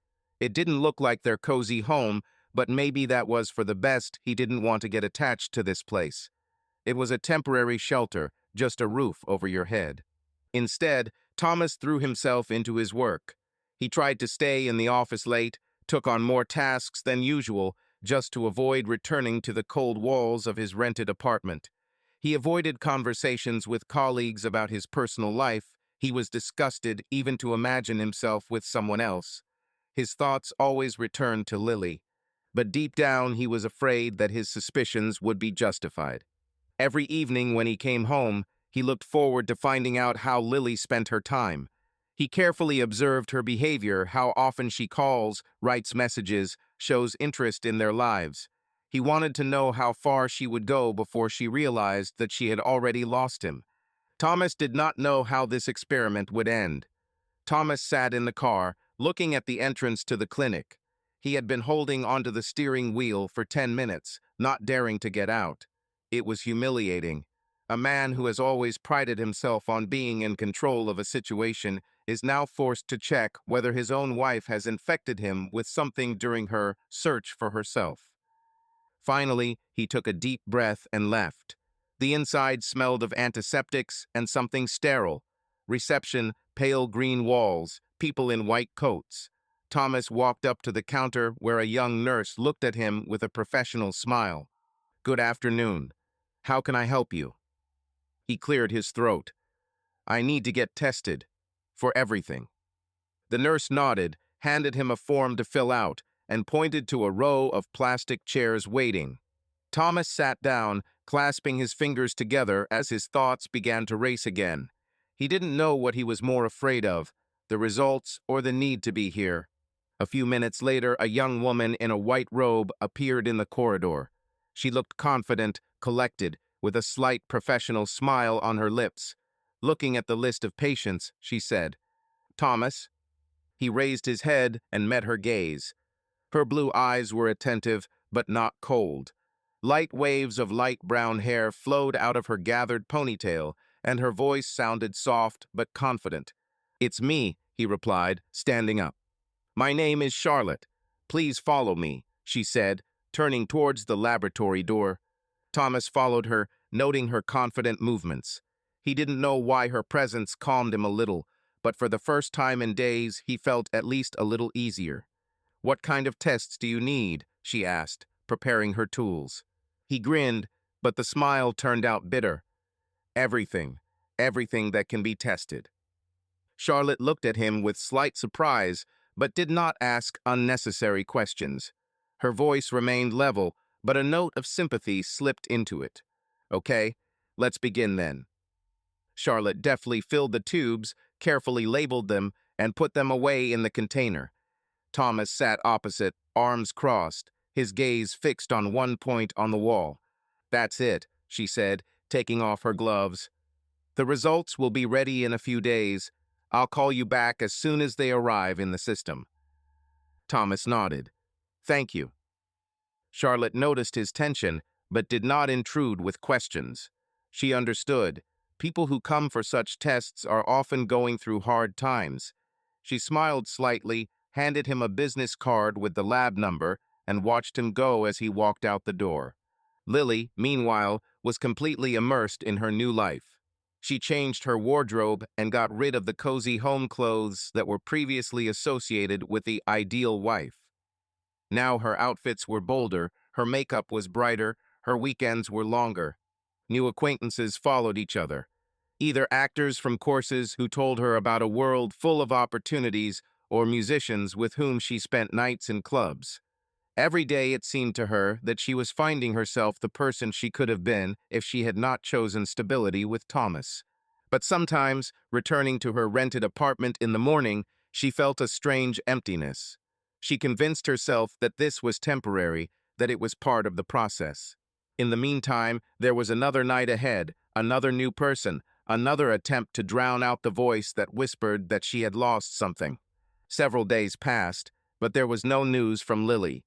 It didn't look like their cozy home, but maybe that was for the best. He didn't want to get attached to this place. It was a temporary shelter, just a roof over your head. Instead, Thomas threw himself into his work. He tried to stay in the office late, took on more tasks than usual, just to avoid returning to the cold walls of his rented apartment. He avoided conversations with colleagues about his personal life. He was disgusted even to imagine himself with someone else. His thoughts always returned to Lily, but deep down he was afraid that his suspicions would be justified. Every evening when he came home, he looked forward to finding out how Lily spent her time. He carefully observed her behavior, how often she calls, writes messages, shows interest in their lives. He wanted to know how far she would go before she realized that she had already lost him. Thomas did not know how this experiment would end. Thomas sat in the car, looking at the entrance to the clinic. He had been holding onto the steering wheel for 10 minutes, not daring to get out. It was humiliating. A man who has always prided himself on being in control of a situation is now forced to check whether his own wife has infected him with something during her search for herself. Finally, he took a deep breath and left. The inside smelled of antiseptics and something sterile. Reception, pale green walls, people in white coats. Thomas walked up to the counter where a young nurse looked at him with a professional smile. Good afternoon. How can I help you? He cleared his throat. I need to get tested. For everything. The nurse nodded, handed him a form to fill out, and pointed to a row of plastic chairs waiting. Thomas sat down, clasping his fingers together as his thoughts began to race again. He didn't know what he was more afraid of, the results or the need to be here. A few minutes later, a young woman in a white robe appeared in the corridor. She looked confident, collected, with a slight professional smile on her lips. Looking at the list of patients, she said, Thomas. He raised his head and met her gaze. Her blue eyes were attentive, but not cold. Light waves of light brown hair flowed out of her gathered ponytail, and her voice sounded soft but confident. It's me, he replied, standing up. My name is Charlotte. Please follow me, she said, turning towards the laboratory door. Thomas followed her, noting her confident movements. He didn't know why her presence calmed him a little, but for the first time in days, he felt at least a little easier. What kind of tests do you need? She asked, preparing her tools. He grinned, but the smile turned out bitter. Everything. Everything that can be tested. Charlotte looked at him with slight surprise, but did not ask unnecessary questions. Her voice remained level, but a note of sympathy slipped into it. Okay, let's begin then. Charlotte deftly filled the tubes, carefully labeled them, and put them away in the container. Thomas sat opposite, arms crossed, his gaze fixed on one point on the wall. That's it, she said, taking off her gloves. The results will be ready in a few days. I'll call you back as soon as they arrive in the system. Thomas nodded. Thank you. Charlotte noticed his tension, but did not intrude with questions. She understood. People who come for such tests are often going through hard times. She smiled slightly, handed him a business card with the lab number, and watched him go as he walked out the door. Lily, meanwhile, was completely immersed in her new life. She changed her wardrobe and got rid of the cozy home clothes that were previously associated with the ideal wife. Now her outfits were bolder, her makeup was brighter, her weekends were longer. New acquaintances followed each other. Either actors from courses who told her about a world full of opportunities or musicians with whom she spent nights in clubs. Every day it seemed to her that she was finding herself the person she could have been if she had not chosen stability with Thomas. But sometimes, returning to her rented apartment in the morning, she felt a strange emptiness. She convinced herself that this was temporary, that it was part of the process. In the meantime, there was another night ahead, another new person, another attempt to drown out the voice that whispered that she had lost something. Several days passed, but there was no news from Lily.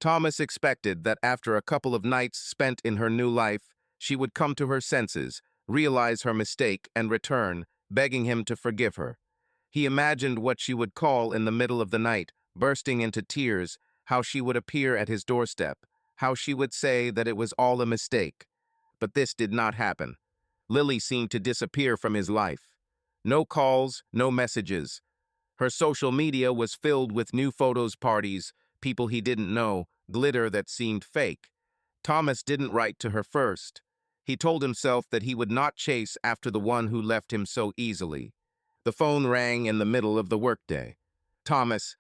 Thomas expected that after a couple of nights spent in her new life, she would come to her senses, realize her mistake, and return, begging him to forgive her. He imagined what she would call in the middle of the night, bursting into tears, how she would appear at his doorstep, how she would say that it was all a mistake. But this did not happen. Lily seemed to disappear from his life. No calls, no messages. Her social media was filled with new photos parties, people he didn't know, glitter that seemed fake. Thomas didn't write to her first. He told himself that he would not chase after the one who left him so easily. The phone rang in the middle of the workday. Thomas,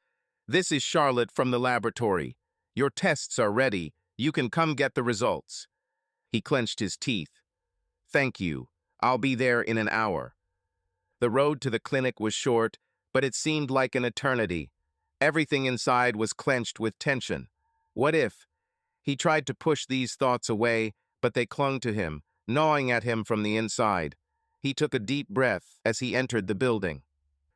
this is Charlotte from the laboratory. Your tests are ready. You can come get the results. He clenched his teeth. Thank you. I'll be there in an hour. The road to the clinic was short, but it seemed like an eternity. Everything inside was clenched with tension. What if? He tried to push these thoughts away, but they clung to him, gnawing at him from the inside. He took a deep breath as he entered the building.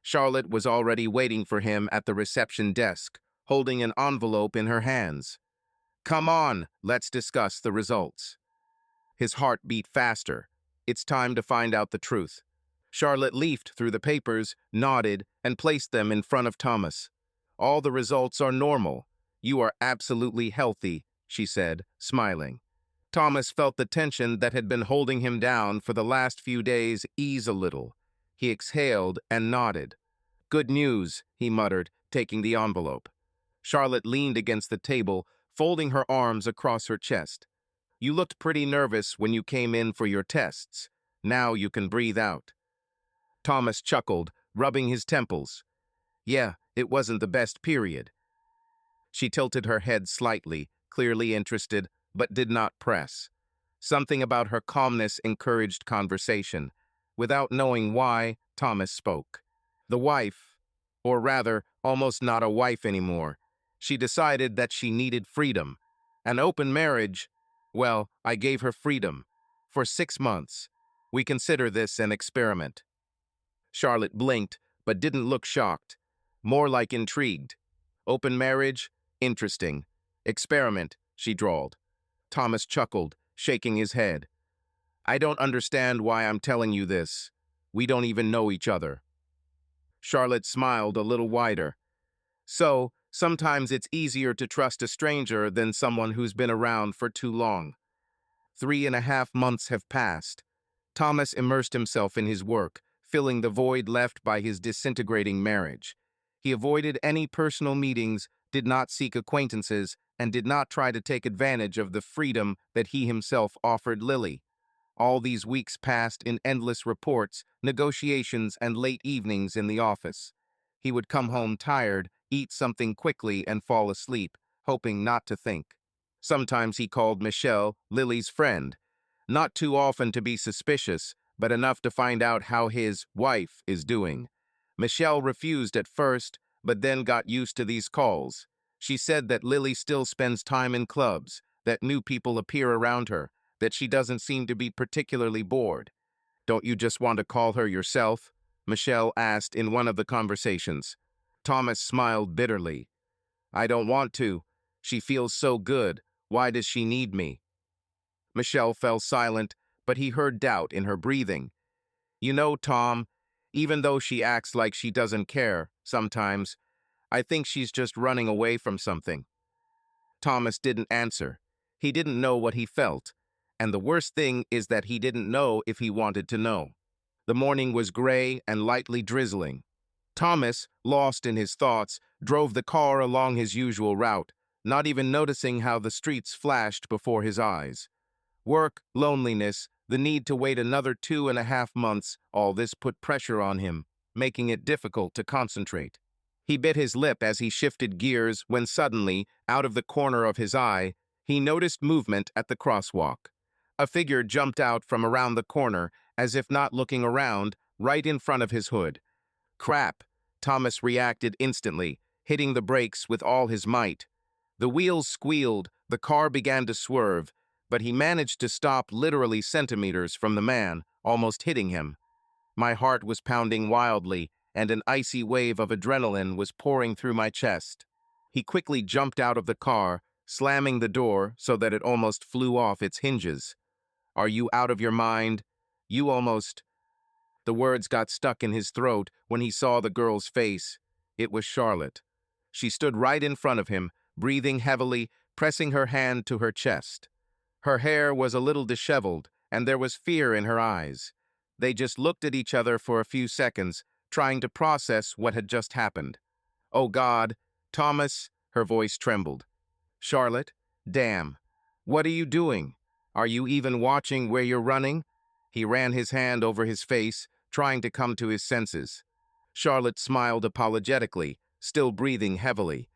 Charlotte was already waiting for him at the reception desk, holding an envelope in her hands. Come on, let's discuss the results. His heart beat faster. It's time to find out the truth. Charlotte leafed through the papers, nodded, and placed them in front of Thomas. All the results are normal. You are absolutely healthy, she said, smiling. Thomas felt the tension that had been holding him down for the last few days ease a little. He exhaled and nodded. Good news, he muttered, taking the envelope. Charlotte leaned against the table, folding her arms across her chest. You looked pretty nervous when you came in for your tests. Now you can breathe out. Thomas chuckled, rubbing his temples. Yeah, it wasn't the best period. She tilted her head slightly, clearly interested, but did not press. Something about her calmness encouraged conversation. Without knowing why, Thomas spoke. The wife, or rather, almost not a wife anymore. She decided that she needed freedom. An open marriage, well, I gave her freedom. For 6 months. We consider this an experiment. Charlotte blinked, but didn't look shocked. More like intrigued. Open marriage? Interesting. Experiment, she drawled. Thomas chuckled, shaking his head. I don't understand why I'm telling you this. We don't even know each other. Charlotte smiled a little wider. So, Sometimes it's easier to trust a stranger than someone who's been around for too long. 3.5 months have passed. Thomas immersed himself in his work, filling the void left by his disintegrating marriage. He avoided any personal meetings, did not seek acquaintances, and did not try to take advantage of the freedom that he himself offered Lily. All these weeks passed in endless reports, negotiations, and late evenings in the office. He would come home tired, eat something quickly, and fall asleep, hoping not to think. Sometimes he called Michelle, Lily's friend, not too often to be suspicious, but enough to find out how his wife is doing. Michelle refused at first, but then got used to these calls. She said that Lily still spends time in clubs, that new people appear around her, that she doesn't seem to be particularly bored. "Don't you just want to call her yourself?" Michelle asked in one of the conversations. Thomas smiled bitterly. "I don't want to. She feels so good. Why does she need me?" Michelle fell silent, but he heard doubt in her breathing. "You know, Tom, even though she acts like she doesn't care, sometimes, I think she's just running away from something." Thomas didn't answer. He didn't know what he felt, and the worst thing is that he didn't know if he wanted to know. The morning was gray and lightly drizzling. Thomas, lost in his thoughts, drove the car along his usual route, not even noticing how the streets flashed before his eyes. Work, loneliness, the need to wait another 2.5 months, all this put pressure on him, making it difficult to concentrate. He bit his lip as he shifted gears when suddenly, out of the corner of his eye, he noticed movement at the crosswalk. A figure jumped out from around the corner, as if not looking around, right in front of his hood. "Crap!" Thomas reacted instantly, hitting the brakes with all his might. The wheels squealed, the car began to swerve, but he managed to stop literally centimeters from the man, almost hitting him. My heart was pounding wildly, and an icy wave of adrenaline was pouring through my chest. He quickly jumped out of the car, slamming the door so that it almost flew off its hinges. "Are you out of your mind? You almost—" The words got stuck in his throat when he saw the girl's face. It was Charlotte. She stood right in front of him, breathing heavily, pressing her hand to her chest. Her hair was a little disheveled, and there was fear in her eyes. They just looked at each other for a few seconds, trying to process what had just happened. "Oh God, Thomas," her voice trembled. "Charlotte, damn. What are you doing? Are you even watching where you're running?" He ran his hand over his face, trying to come to his senses. Charlotte smiled apologetically, still breathing heavily.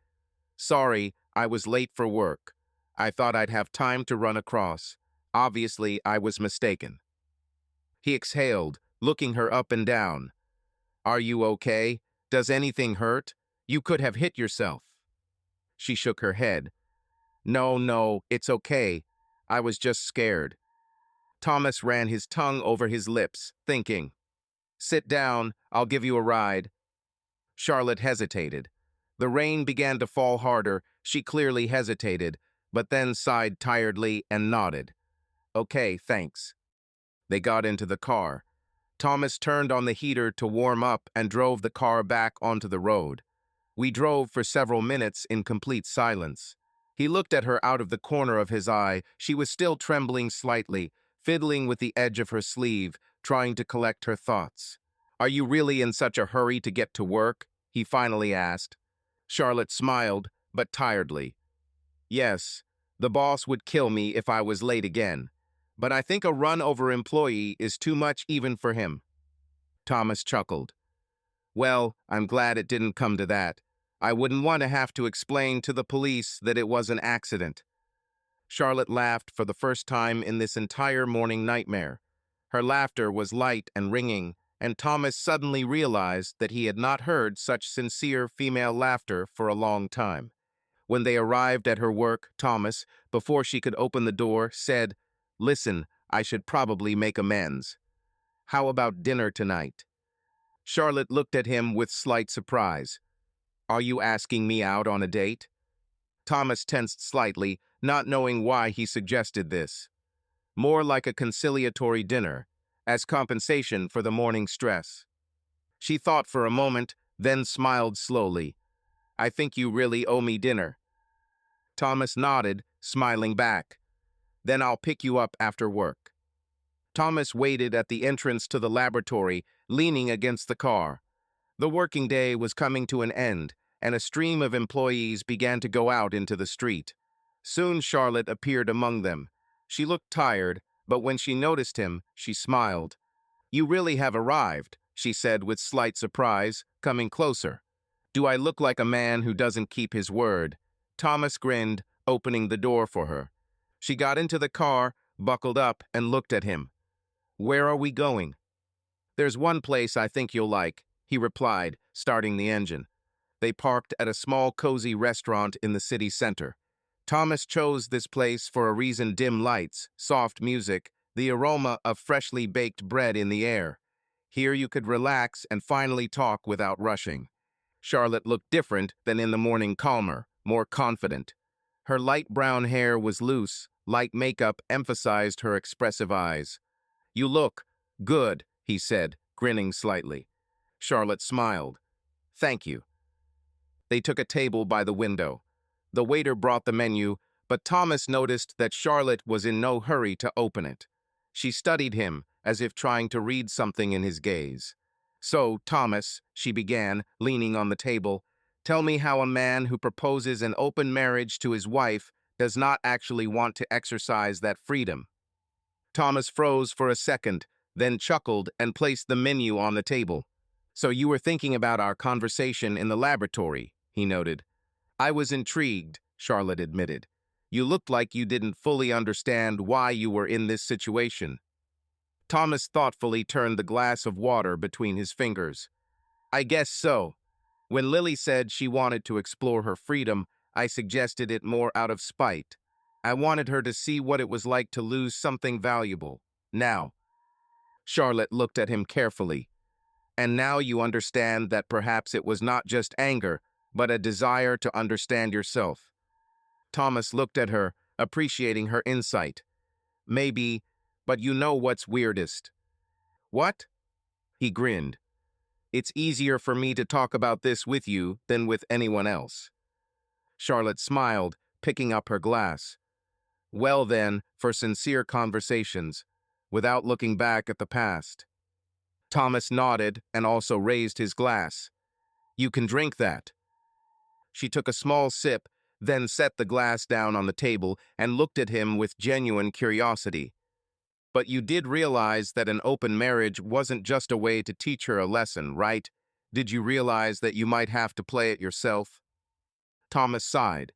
"Sorry, I was late for work. I thought I'd have time to run across. Obviously, I was mistaken." He exhaled, looking her up and down. "Are you okay? Does anything hurt? You could have hit yourself." She shook her head. No, it's okay. I was just scared." Thomas ran his tongue over his lips, thinking. "Sit down, I'll give you a ride." Charlotte hesitated. The rain began to fall harder. She clearly hesitated, but then sighed tiredly and nodded. "Okay, thanks." They got into the car. Thomas turned on the heater to warm up and drove the car back onto the road. We drove for several minutes in complete silence. He looked at her out of the corner of his eye. She was still trembling slightly, fiddling with the edge of her sleeve, trying to collect her thoughts. "Are you really in such a hurry to get to work?" he finally asked. Charlotte smiled, but tiredly. "Yes, the boss would kill me if I was late again. But I think a run-over employee is too much even for him." Thomas chuckled. "Well, I'm glad it didn't come to that. I wouldn't want to have to explain to the police that it was an accident." Charlotte laughed for the first time in this entire morning nightmare. Her laughter was light and ringing, and Thomas suddenly realized that he had not heard such sincere female laughter for a long time. When they arrived at her work, Thomas, before she could open the door, said, "Listen, I should probably make amends. How about dinner tonight?" Charlotte looked at him with slight surprise. "Are you asking me out on a date?" Thomas tensed slightly, not knowing why he suggested this. "More like a conciliatory dinner, as compensation for the morning stress." She thought for a moment, then smiled slowly. I think you really owe me dinner. Thomas nodded, smiling back. Then I'll pick you up after work. Thomas waited at the entrance to the laboratory, leaning against the car. The working day was coming to an end, and a stream of employees began to go out into the street. Soon Charlotte appeared among them. She looked tired, but when she noticed him, she smiled. "You really have arrived," she said with slight surprise, coming closer. "Do I look like a man who doesn't keep his word?" Thomas grinned, opening the door for her. She got into the car, buckled up, and looked at him. "Where are we going?" "There's one place I think you'll like," he replied, starting the engine. They parked at a small, cozy restaurant in the city center. Thomas chose this place for a reason: dim lights, soft music, the aroma of freshly baked bread in the air. Here you could relax and finally talk without rushing. Charlotte looked different than in the morning, calmer, more confident. Her light brown hair was loose, light makeup emphasized her expressive eyes. "You look good," he said, grinning slightly. Charlotte smiled. "Thank you." They took a table by the window. The waiter brought the menu, but Thomas noticed that Charlotte was in no hurry to open it. She studied him, as if trying to read something in his gaze. "So, Thomas," she began, leaning on the table, "tell me how a man who proposes an open marriage to his wife does not actually want to exercise that freedom." Thomas froze for a second, then chuckled and placed the menu on the table. "So you were thinking about our conversation in the laboratory," he noted. "I was intrigued," Charlotte admitted. "You looked like you didn't fully understand why you were in this situation." Thomas thoughtfully turned the glass of water between his fingers. "I guess so. When Lily said she wanted to explore her freedom, I suggested it more out of spite. I wanted her to see what it was like to lose something valuable. Now," Charlotte looked at him carefully, "and now you understand that perhaps it was not just anger, but a desire to understand yourself." Thomas looked at her, appreciating her insight. "Maybe, but you know what's weirdest?" "What?" He grinned. "It's easier for me to talk about this with you than with anyone else." Charlotte smiled, picking up her glass. "Well then, for sincere conversations, without looking back at the past." Thomas nodded and also raised his glass. "You can drink that." She took a small sip, then set the glass down on the table and looked at him with genuine curiosity. "But you did realize that an open marriage wasn't just a way to teach her a lesson, right? Did you realize that you might have to play it yourself?" Thomas sighed.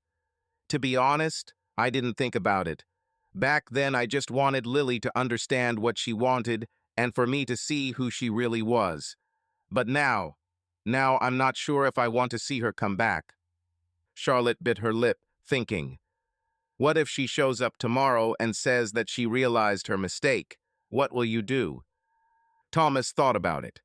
"To be honest, I didn't think about it. Back then, I just wanted Lily to understand what she wanted and for me to see who she really was. But now I'm not sure if I want to see her come back." Charlotte bit her lip, thinking, what if she shows up tomorrow and says that she realized her mistake? What will you do? Thomas thought about it.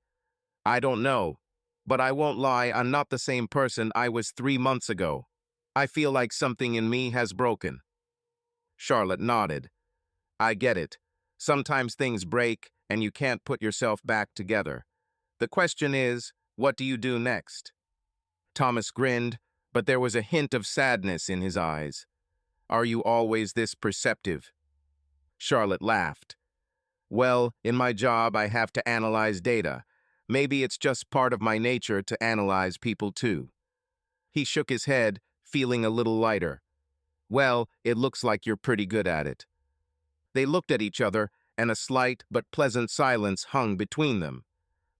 "I don't know, but I won't lie, I'm not the same person I was 3 months ago. I feel like something in me has broken." Charlotte nodded. "I get it. Sometimes things break and you can't put yourself back together. The question is, what do you do next?" Thomas grinned, but there was a hint of sadness in his eyes. "Are you always this perceptive?" Charlotte laughed. "Well, in my job, I have to analyze data. Maybe it's just part of my nature to analyze people too." He shook his head, feeling a little lighter. "Well, it looks like you're pretty good at it." They looked at each other, and a slight but pleasant silence hung between them.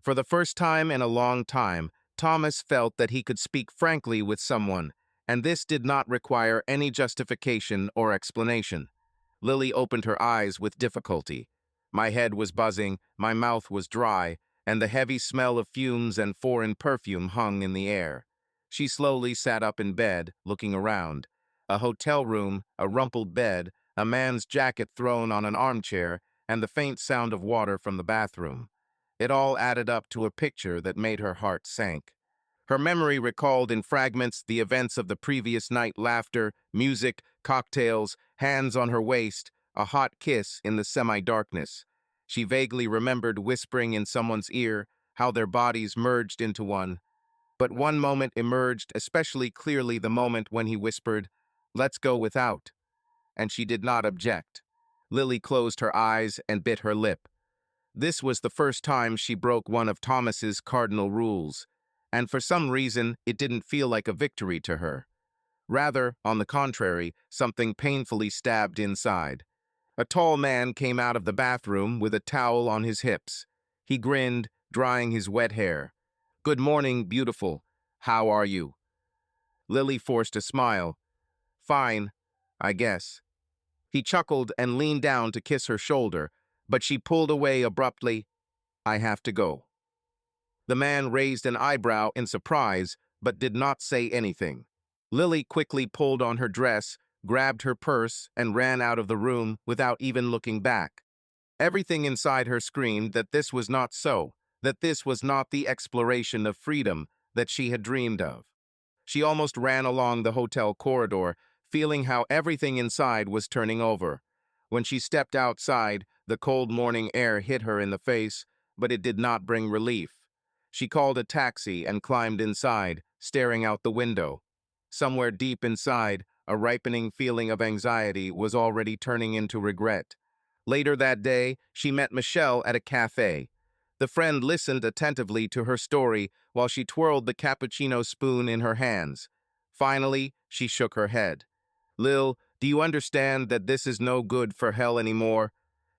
For the first time in a long time, Thomas felt that he could speak frankly with someone, and this did not require any justification or explanation. Lily opened her eyes with difficulty. My head was buzzing, my mouth was dry, and the heavy smell of fumes and foreign perfume hung in the air. She slowly sat up in bed, looking around. A hotel room, a rumpled bed, a man's jacket thrown on an armchair, and the faint sound of water from the bathroom. It all added up to a picture that made her heart sink. Her memory recalled in fragments the events of the previous night: laughter, music, cocktails, hands on her waist, a hot kiss in the semi-darkness. She vaguely remembered whispering in someone's ear, how their bodies merged into one. But one moment emerged especially clearly, the moment when he whispered, "Let's go without." And she did not object. Lily closed her eyes and bit her lip. This was the first time she broke one of Thomas's cardinal rules, and for some reason it didn't feel like a victory to her. Rather, on the contrary, something painfully stabbed inside. A tall man came out of the bathroom with a towel on his hips. He grinned, drying his wet hair. "Good morning, beautiful. How are you?" Lily forced a smile. "Fine, I guess." He chuckled and leaned down to kiss her shoulder, but she pulled away abruptly. "I have to go." The man raised an eyebrow in surprise, but did not say anything. Lily quickly pulled on her dress, grabbed her purse, and ran out of the room without even looking back. Everything inside her screamed that this was not so, that this was not the exploration of freedom that she had dreamed of. She almost ran along the hotel corridor, feeling how everything inside was turning over. When she stepped outside, the cold morning air hit her in the face, but it did not bring relief. She called a taxi and climbed inside, staring out the window. Somewhere deep inside, a ripening feeling of anxiety was already turning into regret. Later that day, she met Michelle at a cafe. The friend listened attentively to her story while she twirled the cappuccino spoon in her hands. Finally, she shook her head. "Lil, do you understand that this is no good for hell anymore?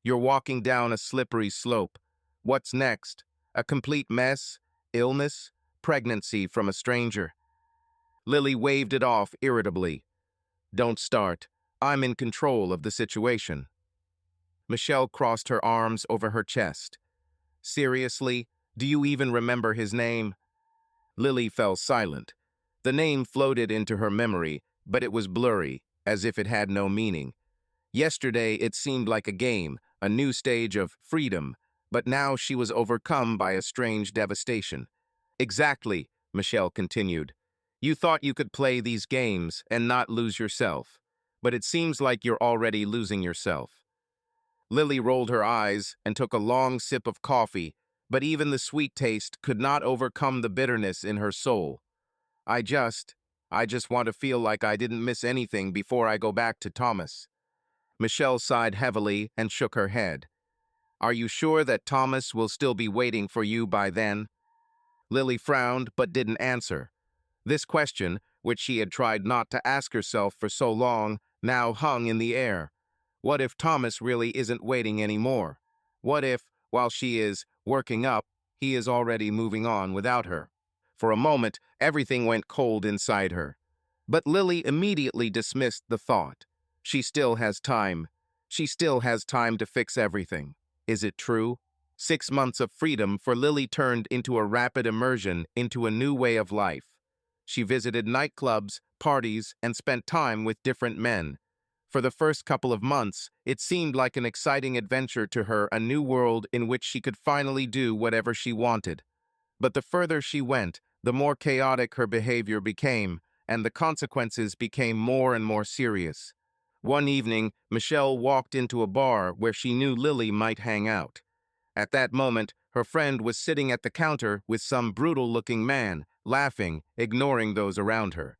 You're walking down a slippery slope. What's next? A complete mess? Illness? Pregnancy from a stranger?" Lily waved it off irritably. "Don't start. I'm in control of the situation." Michelle crossed her arms over her chest. "Seriously? Do you even remember his name?" Lily fell silent. The name floated into her memory, but it was blurry, as if it had no meaning. Yesterday it seemed like a game, a new stage of freedom, but now she was overcome by a strange devastation. "Exactly," Michelle continued. "You thought you could play these games and not lose yourself, but it seems like you're already losing yourself." Lily rolled her eyes and took a long sip of coffee, but even the sweet taste could not overcome the bitterness in her soul. I just want to feel like I didn't miss anything before I go back to Thomas." Michelle sighed heavily and shook her head. "Are you sure that Thomas will still be waiting for you by then?" Lily frowned but didn't answer. This question, which she had tried not to ask herself for so long, now hung in the air. What if Thomas really isn't waiting anymore? What if, while she is working up, he is already moving on without her? For a moment, everything went cold inside her. But Lily immediately dismissed the thought. She still has time. She still has time to fix everything. Is it true? 6 months of freedom for Lily turned into a rapid immersion into a new way of life. She visited nightclubs, parties, and spent time with different men. For the first couple of months, it seemed like an exciting adventure to her, a new world in which she could finally do whatever she wanted. But the further she went, the more chaotic her behavior became, and the consequences became more and more serious. One evening, Michelle walked into a bar where she knew Lily might hang out. At that moment, her friend was sitting at the counter with some brutal-looking man, laughing, ignoring those around her.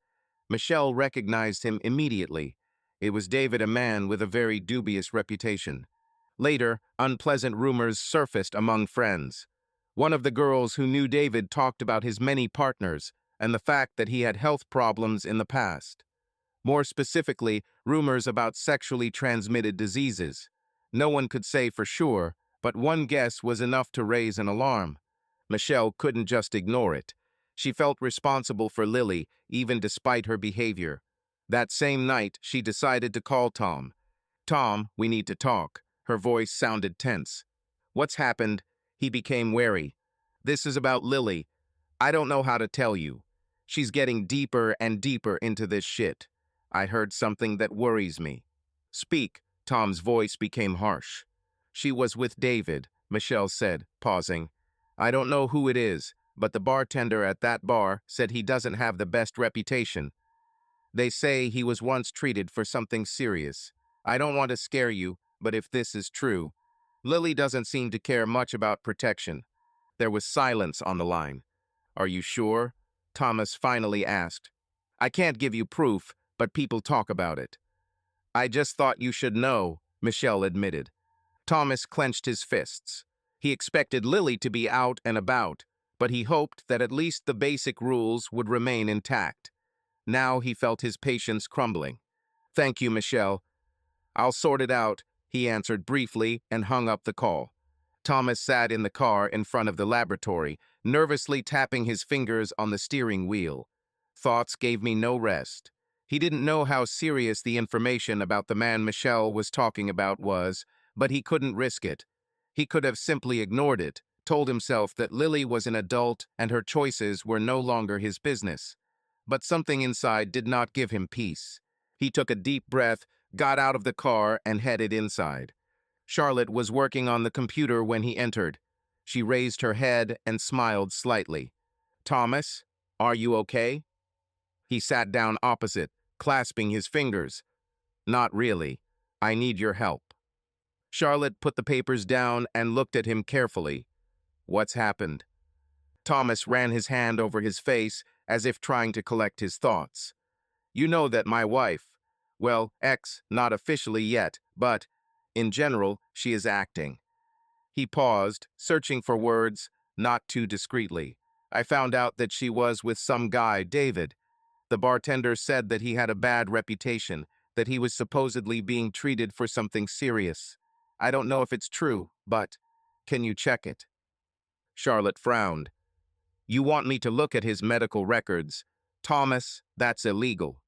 Michelle recognized him immediately. It was David, a man with a very dubious reputation. Later, unpleasant rumors surfaced among friends. One of the girls who knew David talked about his many partners and the fact that he had health problems in the past. More specifically, rumors about sexually transmitted diseases. No one could say for sure, but one guess was enough to raise an alarm. Michelle couldn't just ignore it. She felt responsible for Lily, even despite her behavior. That same night, she decided to call Tom. "Tom, we need to talk." Her voice sounded tense. "What's happened?" He became wary. "This is about Lily. I don't know how to tell you. She's getting deeper and deeper into this shit. I heard something that worries me." "Speak." Tom's voice became harsh. "She was with David," Michelle said, pausing. "I don't know who it is, but the bartender at that bar said he doesn't have the best reputation. They say he was once treated for something serious. I don't want to scare you, but if this is true..." Lily doesn't seem to care much about protection. There was silence on the line. "Are you sure?" Thomas finally asked. I can't give you proof, but people talk about it. I just thought you should know, Michelle admitted. Thomas clenched his fists. He expected Lily to be out and about, but he hoped that at least the basic rules would remain intact. Now he felt his patience crumbling. Thank you, Michelle. I'll sort it out, he answered briefly and hung up the call. Thomas sat in the car in front of the laboratory, nervously tapping his fingers on the steering wheel. Thoughts gave me no rest. He didn't know how serious the information about the man Michelle was talking about was, but he couldn't risk it. He could have simply ignored it, told himself that Lily was an adult and her choices were no longer his business. But something inside did not give him peace. He took a deep breath, got out of the car, and headed inside. Charlotte was working on the computer when he entered. She raised her head and smiled slightly. Thomas, are you okay? He sat down opposite, clasping his fingers. Not really. I need your help. Charlotte put the papers down and looked at him carefully. What's happened? Thomas ran his hand over his face as if trying to collect his thoughts. You know that my wife, well, ex, not officially yet, but, in general, she is acting. He paused, searching for words, not too discreetly. I found out that she was with some guy, David. The bartender said that he had a bad reputation, that he was supposedly being treated for something serious. I don't know if it's true, but can you check it? Charlotte frowned. You want me to look at his medical records? Thomas, that's illegal.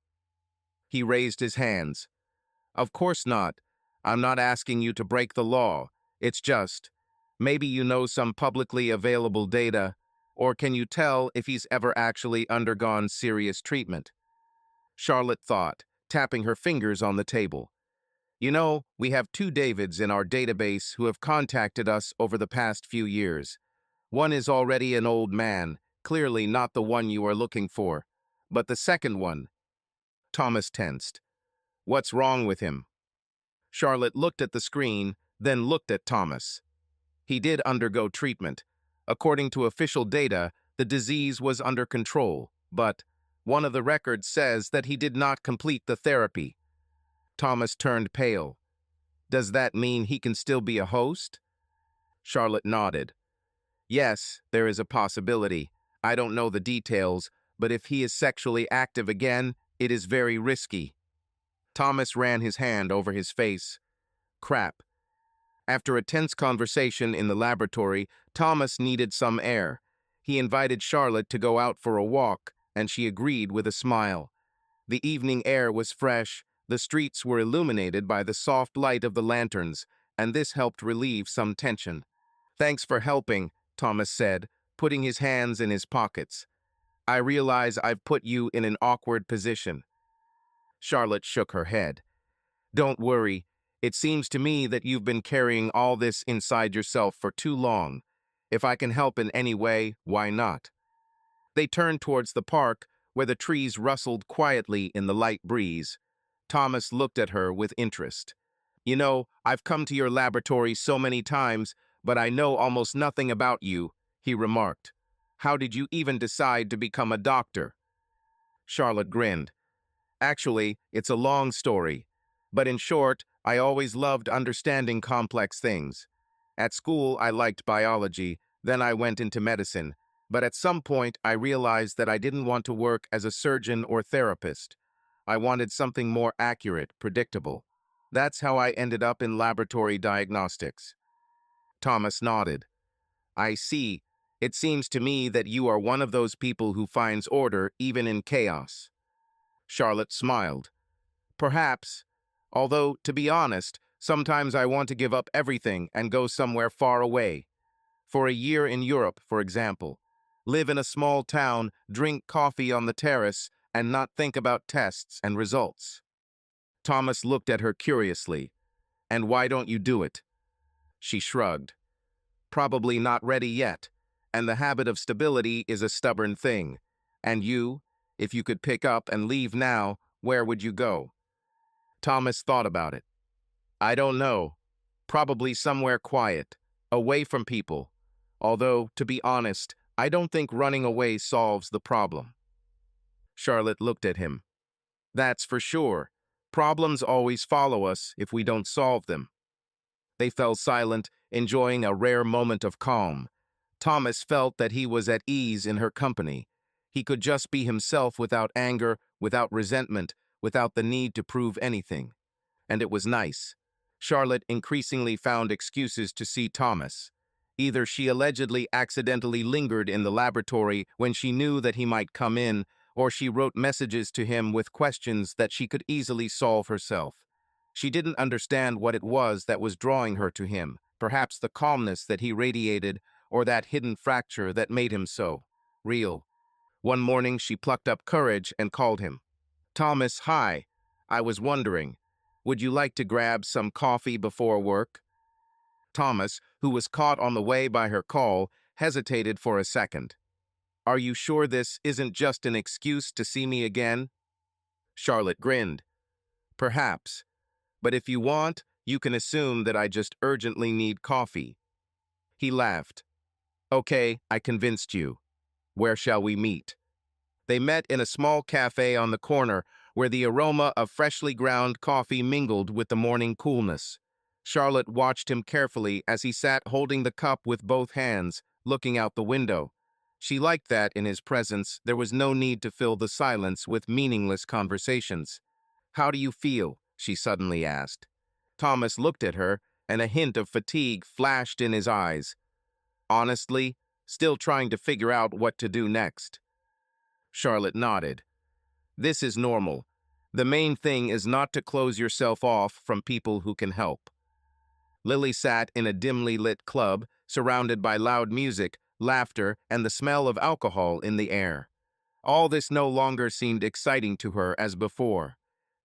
He raised his hands. Of course not. I'm not asking you to break the law. It's just, maybe you know some publicly available data, or can you tell if he's ever actually undergone serious treatment? Charlotte thought, tapping her fingers on the table. You know, we have 2 Davids in our database who have contacted us over the past few years. One is already an old man, clearly not the one you are looking for. But the second one... Thomas tensed. What's wrong with him? Charlotte looked at the screen, then looked at Thomas. He did undergo treatment. According to official data, the disease was under control, but one of the records says that he did not complete the therapy. Thomas turned pale. Does that mean he can still be a host? Charlotte nodded. Yes, there is a possibility. I don't know the details, but if he is sexually active again, it is very risky. Thomas ran his hand over his face. Crap. After a tense conversation in the laboratory, Thomas needed some air. He invited Charlotte to go out for a walk, and she agreed with a smile. The evening air was fresh, the streets were illuminated by the soft light of the lanterns, and this helped relieve some tension. Thanks for helping, Thomas said, putting his hands in his pockets. I realize I've put you in an awkward position. Charlotte shook her head. Don't worry. It seems to me that you've been carrying all this inside yourself for too long. If I can help in any way, why not? They turned towards the park, where the trees rustled quietly in the light breeze. Thomas looked at her with interest. You know, I've come to your laboratory so many times, but I know almost nothing about you, he remarked. How did you even decide to become a doctor? Charlotte grinned. Actually, it's a long story. But in short, I always loved understanding complex things. At school, I liked biology, then I went into medicine. But at some point, I realized that I didn't want to work as a surgeon or therapist. I wanted something more accurate, predictable. That's how I ended up in laboratory diagnostics. Thomas nodded. I see. It seems to me that you are one of those people who finds order even in chaos. Charlotte smiled. Perhaps. Although, to be honest, sometimes I want to give up everything and go somewhere far away. For a year in Europe, for example. Live in a small town, drink coffee on the terrace, and not think about tests and results. Thomas looked at her curiously. And why don't you do it? She shrugged. Probably not ready yet, and the habit of stability is a stubborn thing. And you, if you could pick up and leave now, where would you go? Thomas thought about it. I don't know. Probably somewhere quiet, away from people. Although, to be honest, I don't think running away solves the problem. Charlotte looked at him. That's for sure. Problems always follow us if we don't solve them. They fell silent, enjoying a rare moment of calm. Thomas felt that he was at ease in her company. He could just be himself without anger, without resentment, without the need to prove anything. And it was nice. Charlotte increasingly found excuses to see Thomas. Either she allegedly accidentally lingered in the laboratory when she knew that he might come in, or she wrote messages to him with questions that she could easily solve herself. She didn't understand what it was that was drawing her to him, perhaps the calmness that he radiated, or that hidden fracture that made him so real. One morning she plucked up courage and called him. Thomas, hi. I was wondering, would you like to grab some coffee before work? Thomas, who was caught on the way by her call, hesitated for a second. Are you sure this isn't just an excuse to see me again? Charlotte grinned. Perhaps. But if you want, you can assume that I just urgently need coffee. He laughed. Okay, I convinced you. Where shall we meet? They met in a small cafe on the corner where the aroma of freshly ground coffee mingled with the morning coolness. Charlotte watched him carefully as he sat holding the cup with both hands, looking out the window. She liked that in his presence there was no need to fill the silence with meaningless conversations. How do you feel? She suddenly asked. Thomas looked at her, and a hint of fatigue flashed in his eyes. Honestly, still trying to figure out what to do next. Charlotte nodded. This is normal. The main thing is not to close yourself off from people who can help. Lily sat in a dimly lit club, surrounded by loud music, laughter, and the smell of alcohol in the air. All this no longer seemed exciting to her as before.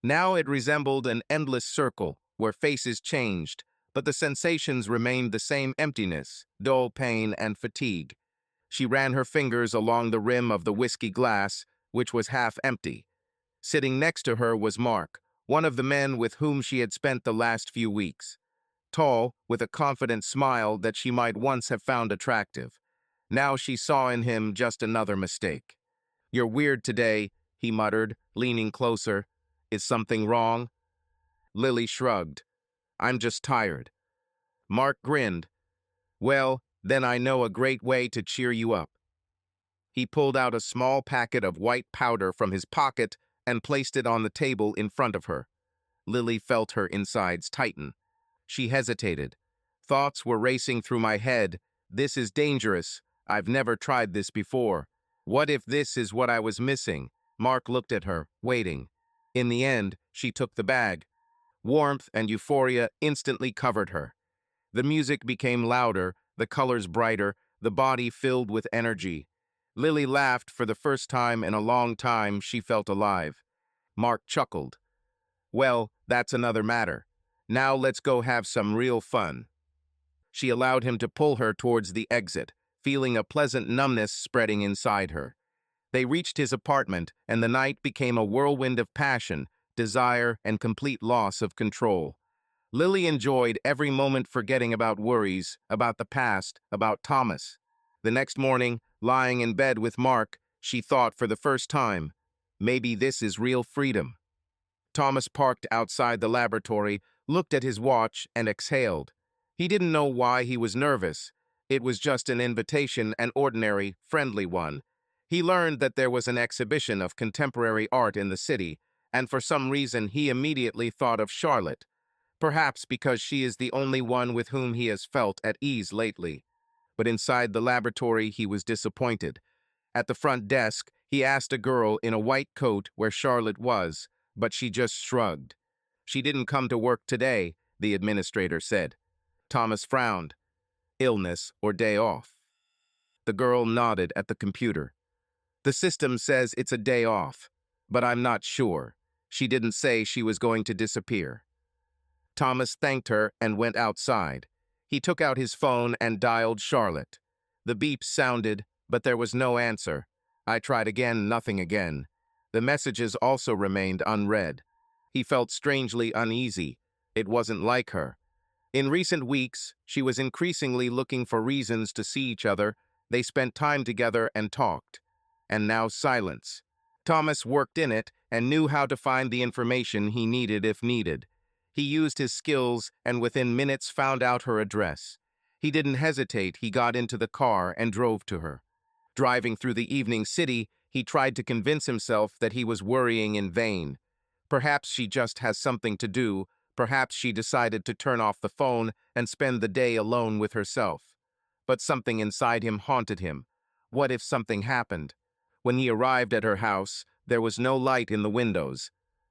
Now it resembled an endless circle where faces changed, but the sensations remained the same: emptiness, dull pain, and fatigue. She ran her fingers along the rim of the whiskey glass, which was half empty. Sitting next to her was Mark, one of the men with whom she had spent the last few weeks. Tall, with a confident smile that she might once have found attractive. Now she saw in him just another mistake. You're weird today, he muttered, leaning closer. Is something wrong? Lily shrugged. I'm just tired. Mark grinned. Well, then I know a great way to cheer you up. He pulled out a small packet of white powder from his pocket and placed it on the table in front of her. Lily felt her insides tighten. She hesitated. Thoughts were racing through my head. This is dangerous. I've never tried this before. What if this is what I was missing? Mark looked at her, waiting. In the end, she took the bag. Warmth and euphoria instantly covered her. The music became louder, the colors brighter, the body filled with energy. Lily laughed. For the first time in a long time. She felt alive. Mark chuckled. Well, that's another matter. Now let's go have some real fun. She allowed him to pull her towards the exit, feeling a pleasant numbness spreading inside her. They reached his apartment, and the night became a whirlwind of passion, desire, and complete loss of control. Lily enjoyed every moment, forgetting about worries, about the past, about Thomas. The next morning, lying in bed with Mark, she thought for the first time, maybe this is real freedom. Thomas parked outside the laboratory, looked at his watch, and exhaled. He didn't know why he was nervous. It was just an invitation, an ordinary, friendly one. He learned that there was an exhibition of contemporary art in the city, and for some reason he immediately thought of Charlotte. Perhaps because she is the only one with whom he has felt at ease lately. But inside the laboratory he was disappointed. At the front desk, he asked a girl in a white coat where Charlotte was, but she just shrugged. She didn't come to work today, the administrator said. Thomas frowned. Illness or day off? The girl nodded at the computer. The system says it's a day off, but I'm not sure. She didn't say she was going to disappear. Thomas thanked her and went outside. He took out his phone and dialed Charlotte. The beep sounded, but there was no answer. I tried again, nothing again. The messages also remained unread. He felt strangely uneasy. It wasn't like her. In recent weeks, she was increasingly looking for reasons to see each other. They spent time together and talked. And now silence. Thomas worked in it and knew how to find the information he needed if needed. He used his skills and within minutes found out her address. He didn't hesitate, he got into the car and drove to her. Driving through the evening city, he tried to convince himself that he was worrying in vain. Perhaps she just has something to do, perhaps she decided to turn off the phone and spend the day alone with herself. But something inside him haunted him. What if something happened? When he arrived at her house, there was no light in the windows.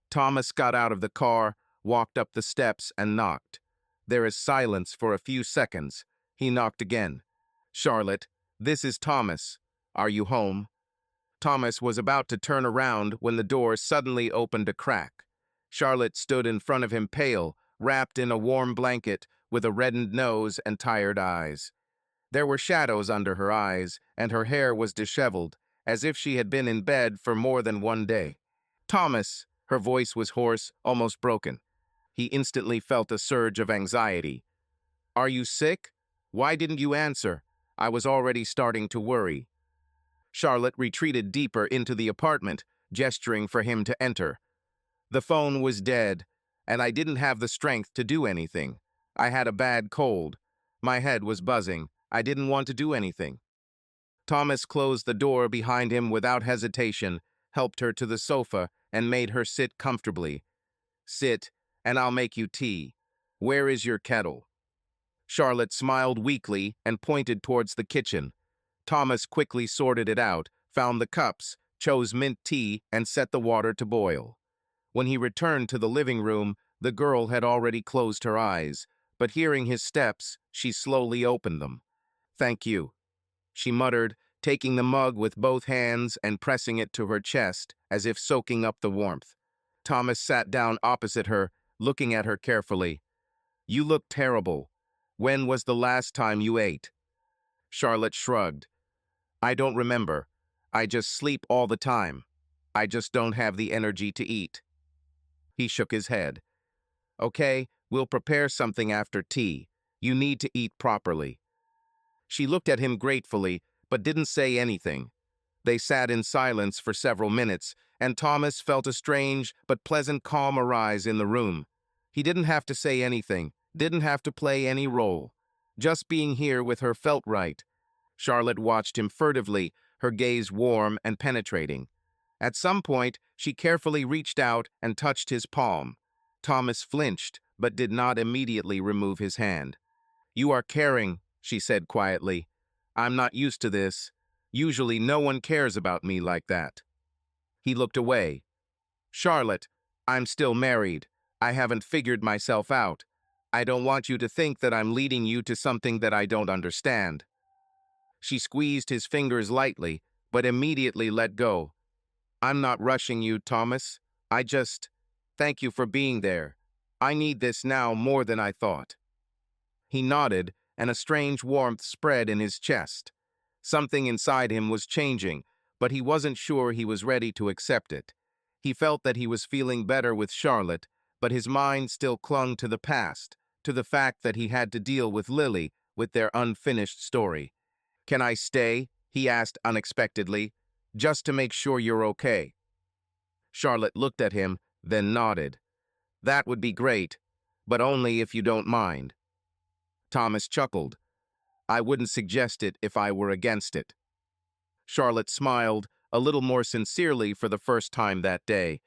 Thomas got out of the car, walked up the steps, and knocked. There is silence for a few seconds. He knocked again. "Charlotte, this is Thomas. Are you home?" Thomas was about to turn around when the door suddenly opened a crack. Charlotte stood in front of him pale, wrapped in a warm blanket, with a reddened nose and tired eyes. There were shadows under her eyes, and her hair was disheveled, as if she had been in bed for more than one day. "Thomas," her voice was hoarse, almost broken. He instantly felt a surge of anxiety. "Are you sick? Why didn't you answer?" I was already starting to worry. Charlotte retreated deeper into the apartment, gesturing for him to enter. The phone was dead, and I didn't have the strength to do anything. I had a bad cold. My head was buzzing. I didn't want to do anything. Thomas closed the door behind him without hesitation, helped her to the sofa, and made her sit comfortably. "Sit, and I'll make you tea. Where is your kettle?" Charlotte smiled weakly and pointed towards the kitchen. Thomas quickly sorted it out, found the cups, chose mint tea, and set the water to boil. When he returned to the living room, the girl had already closed her eyes, but hearing his steps, she slowly opened them. "Thank you," she muttered, taking the mug with both hands and pressing it to her chest, as if soaking up the warmth. Thomas sat down opposite her, looking at her carefully. "You look terrible. When was the last time you ate?" Charlotte shrugged. "I don't remember. I just sleep all the time. I just don't have the energy to eat." He shook his head. "Okay, we'll prepare something after tea. You need to eat properly." She looked at him gratefully, but didn't say anything. They sat in silence for several minutes, and Thomas felt a strange but pleasant calm arise in the room. He didn't have to say anything, didn't have to play any role. Just being here with her felt right. Charlotte watched him furtively, her gaze warm and penetrating. At some point, she carefully reached out and touched his palm. Thomas flinched, but did not immediately remove his hand. "You are caring," she said quietly. "I'm not used to this. Usually no one cares about me like that." He looked away. "Charlotte, I'm still married. I haven't figured myself out. I don't want you to think that I'm leading you to something that I don't understand." She squeezed his fingers lightly, but immediately let go. "I'm not rushing you, Thomas. Thank you for being there. I need this now more than I thought." He nodded, and a strange warmth spread in his chest. Something inside him was changing, but he wasn't sure he was ready to accept it. He felt that he was feeling better with Charlotte, but his mind still clung to the past, to the fact that he had to deal with Lily, with their unfinished story. "Can I stay?" he asked unexpectedly. "Just to make sure you're okay." Charlotte looked at him, then nodded. "That would be great, but only if you don't mind." Thomas chuckled. "I wouldn't suggest it if I were against it." Charlotte smiled, a little more sincerely for the first time that day.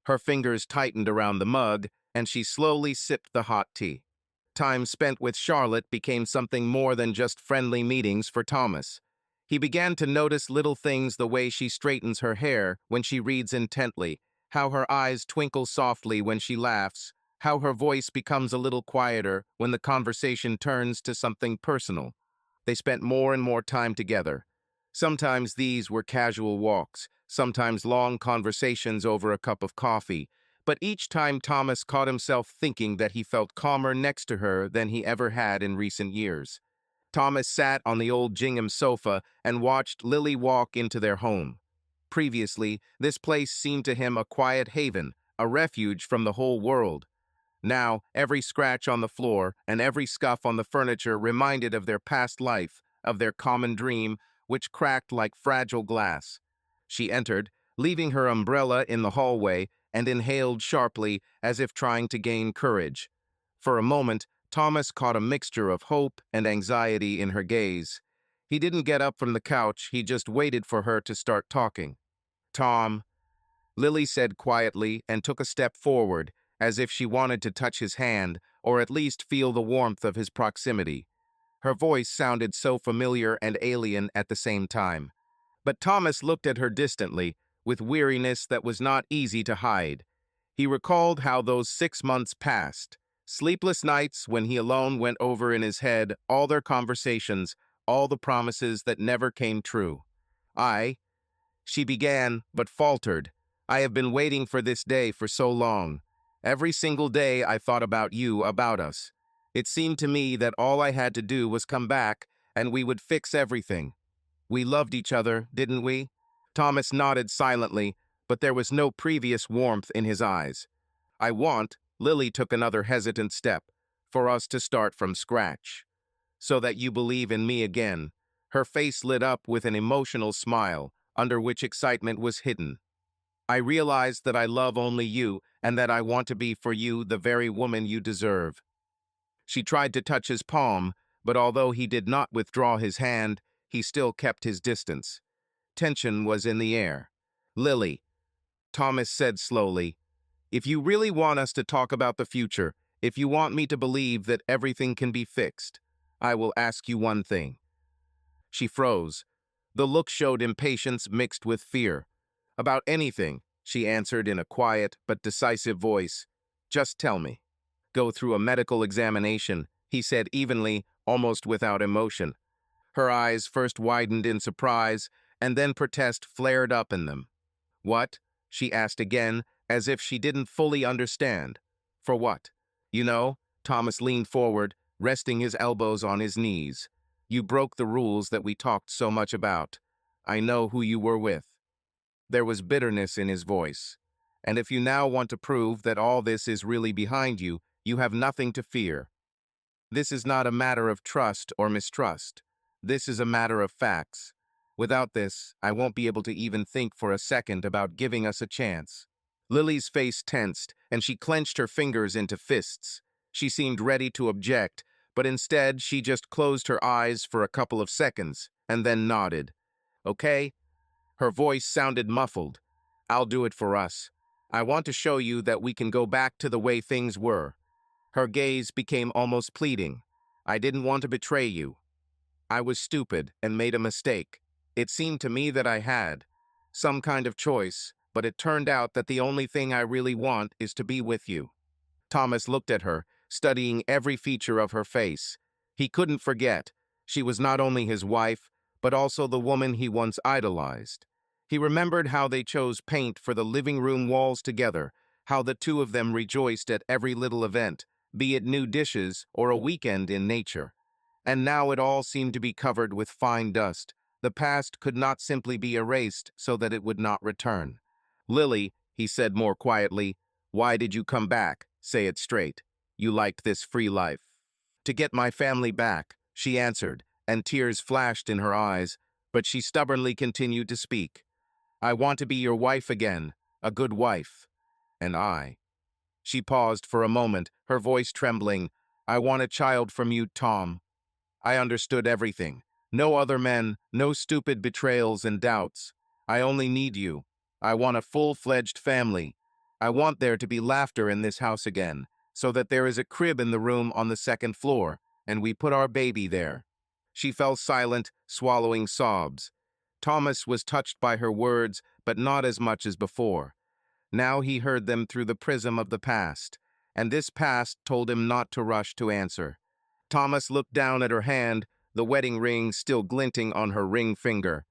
Her fingers tightened around the mug, and she slowly sipped the hot tea. Time spent with Charlotte became something more than just friendly meetings for Thomas. He began to notice little things, the way she straightens her hair when she reads intently, how her eyes twinkle softly when she laughs, how her voice becomes a little quieter when the conversation turns to something personal. They spent more and more time together. Sometimes these were casual walks, sometimes long conversations over a cup of coffee, but each time Thomas caught himself thinking that he felt calmer next to her than he ever had in recent years. Thomas sat on the old gingham sofa and watched Lily walk into their home. Previously, this place seemed to him a quiet haven, a refuge from the whole world. Now, every scratch on the floor and every scuff on the furniture reminded of their past life, of their common dream, which cracked like fragile glass. She entered, leaving her umbrella in the hallway, and inhaled sharply as if trying to gain courage. For a moment, Thomas caught a mixture of hope and anxiety in her gaze. He didn't get up from the couch, he just waited for her to start talking. "Tom," Lily said quietly and took a step forward, as if she wanted to touch his hand or at least feel the warmth of his proximity. Her voice sounded so familiar and alien at the same time. But Thomas looked at her distantly, with weariness that was not easy to hide. He recalled how those 6 months passed. Sleepless nights when he alone went over in his head all their conversations, all the promises that never came true. She began, but faltered. "I have been waiting for this day for so long. Every single day I thought about you, about us. It seemed to me that all I had to do was come back, and we would fix everything. We loved each other, didn't we?" Thomas nodded silently, but there was no previous warmth in his eyes. Lily took another hesitant step, "for us to start from scratch. So that you believe in me again." Her face lit up with an emotional smile, under which excitement was hidden. "I realize that I love only you, and that I want to be for you the very woman you deserve." She tried to touch his palm, but although he did not withdraw his hand, he still kept his distance. Tension was in the air. "Lily," Thomas said slowly, "if you really want us to talk about the future, if you want me to believe that everything can be fixed, I will ask you one thing." She froze. The look showed impatience mixed with fear. "About anything," she answered in a quiet but decisive voice. "Just tell me." "Go through a medical examination," he said evenly, almost without emotion. Her eyes first widened in surprise, and then protest flared up in them. "What?" she asked again, as if she didn't fully understand. "For what?" "You know," Thomas leaned forward, resting his elbows on his knees. "You broke the rules that we talked so much about. I know who you were with." There was bitterness in his voice. "And if you now want to prove that all this is really behind you, you have nothing to fear. This is not a matter of trust or mistrust. This is a matter of facts. Without this, I won't be able to even think for a second about giving us a chance." Lily's face tensed, and she clenched her fingers into fists. She seemed ready to object, but instead she just closed her eyes for a couple of seconds, and then nodded. "Okay?" Her voice sounded muffled. "I'll do it for us. I want to show you that we can go back to the way things were." Her gaze became almost pleading. "I didn't want to betray you. I was stupid and made a mistake. It seemed to me that I had some kind of choice, but it turned out that the only thing I really want is to be with you." Thomas looked at her, studying every feature of her face. He couldn't forget. She was not only his wife, but also the woman he once idolized. He remembered how they chose paint for the living room walls together, how the two of them rejoiced at every little event, be it new dishes or a weekend in nature. And now it all seemed to be covered with fine dust. The past could not simply be erased so that it would not return. "Lily," he said more quietly, "why did you come back? Say it straight. You liked this free life." "To get my family back," she answered, and tears flashed in her eyes, but she stubbornly continued to speak. "I want to be your wife again, a good wife." "And I." She paused for a moment, her voice trembling. "I want a child from you, Tom." I understood everything. No other men, no stupid betrayals and doubts. I only need you. I want a full-fledged family. I want there to be laughter in this house again, so that there is a crib in the room on the second floor, and we put our baby there." She fell silent, swallowing sobs. Thomas was touched by her words, but not as much as before. Now he heard them through the prism of the past, and this past told him not to rush to answer. Thomas looked down at her hand, the wedding ring still glinting on her ring finger.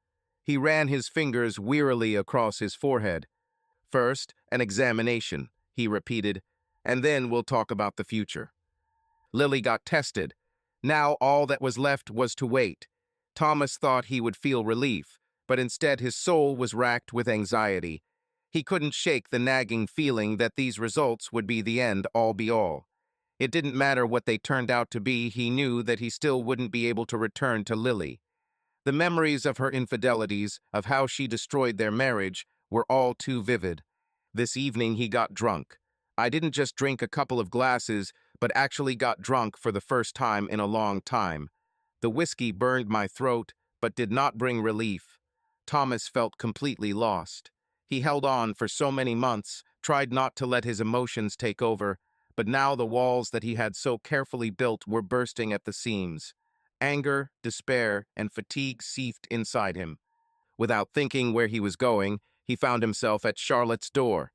He ran his fingers wearily across his forehead. "First, an examination," he repeated, "and then we'll talk about the future." Lily got tested. Now all that was left was to wait. Thomas thought he would feel relief, but instead his soul was racked with anxiety. He couldn't shake the nagging feeling that these results would be the end all be all. It didn't matter what they turned out to be, he knew that he still wouldn't be able to return to Lily. The memories of her infidelities, of how she destroyed their marriage, were all too vivid. This evening he got drunk. I didn't just drink a couple of glasses, but actually got drunk for the first time in a long time. The whiskey burned my throat, but did not bring relief. Thomas felt completely lost. He held on for so many months, tried not to let his emotions take over, but now the walls that he had so carefully built were bursting at the seams. Anger, despair, and fatigue seethed inside him. Without thinking where he was going, he found himself at Charlotte's door.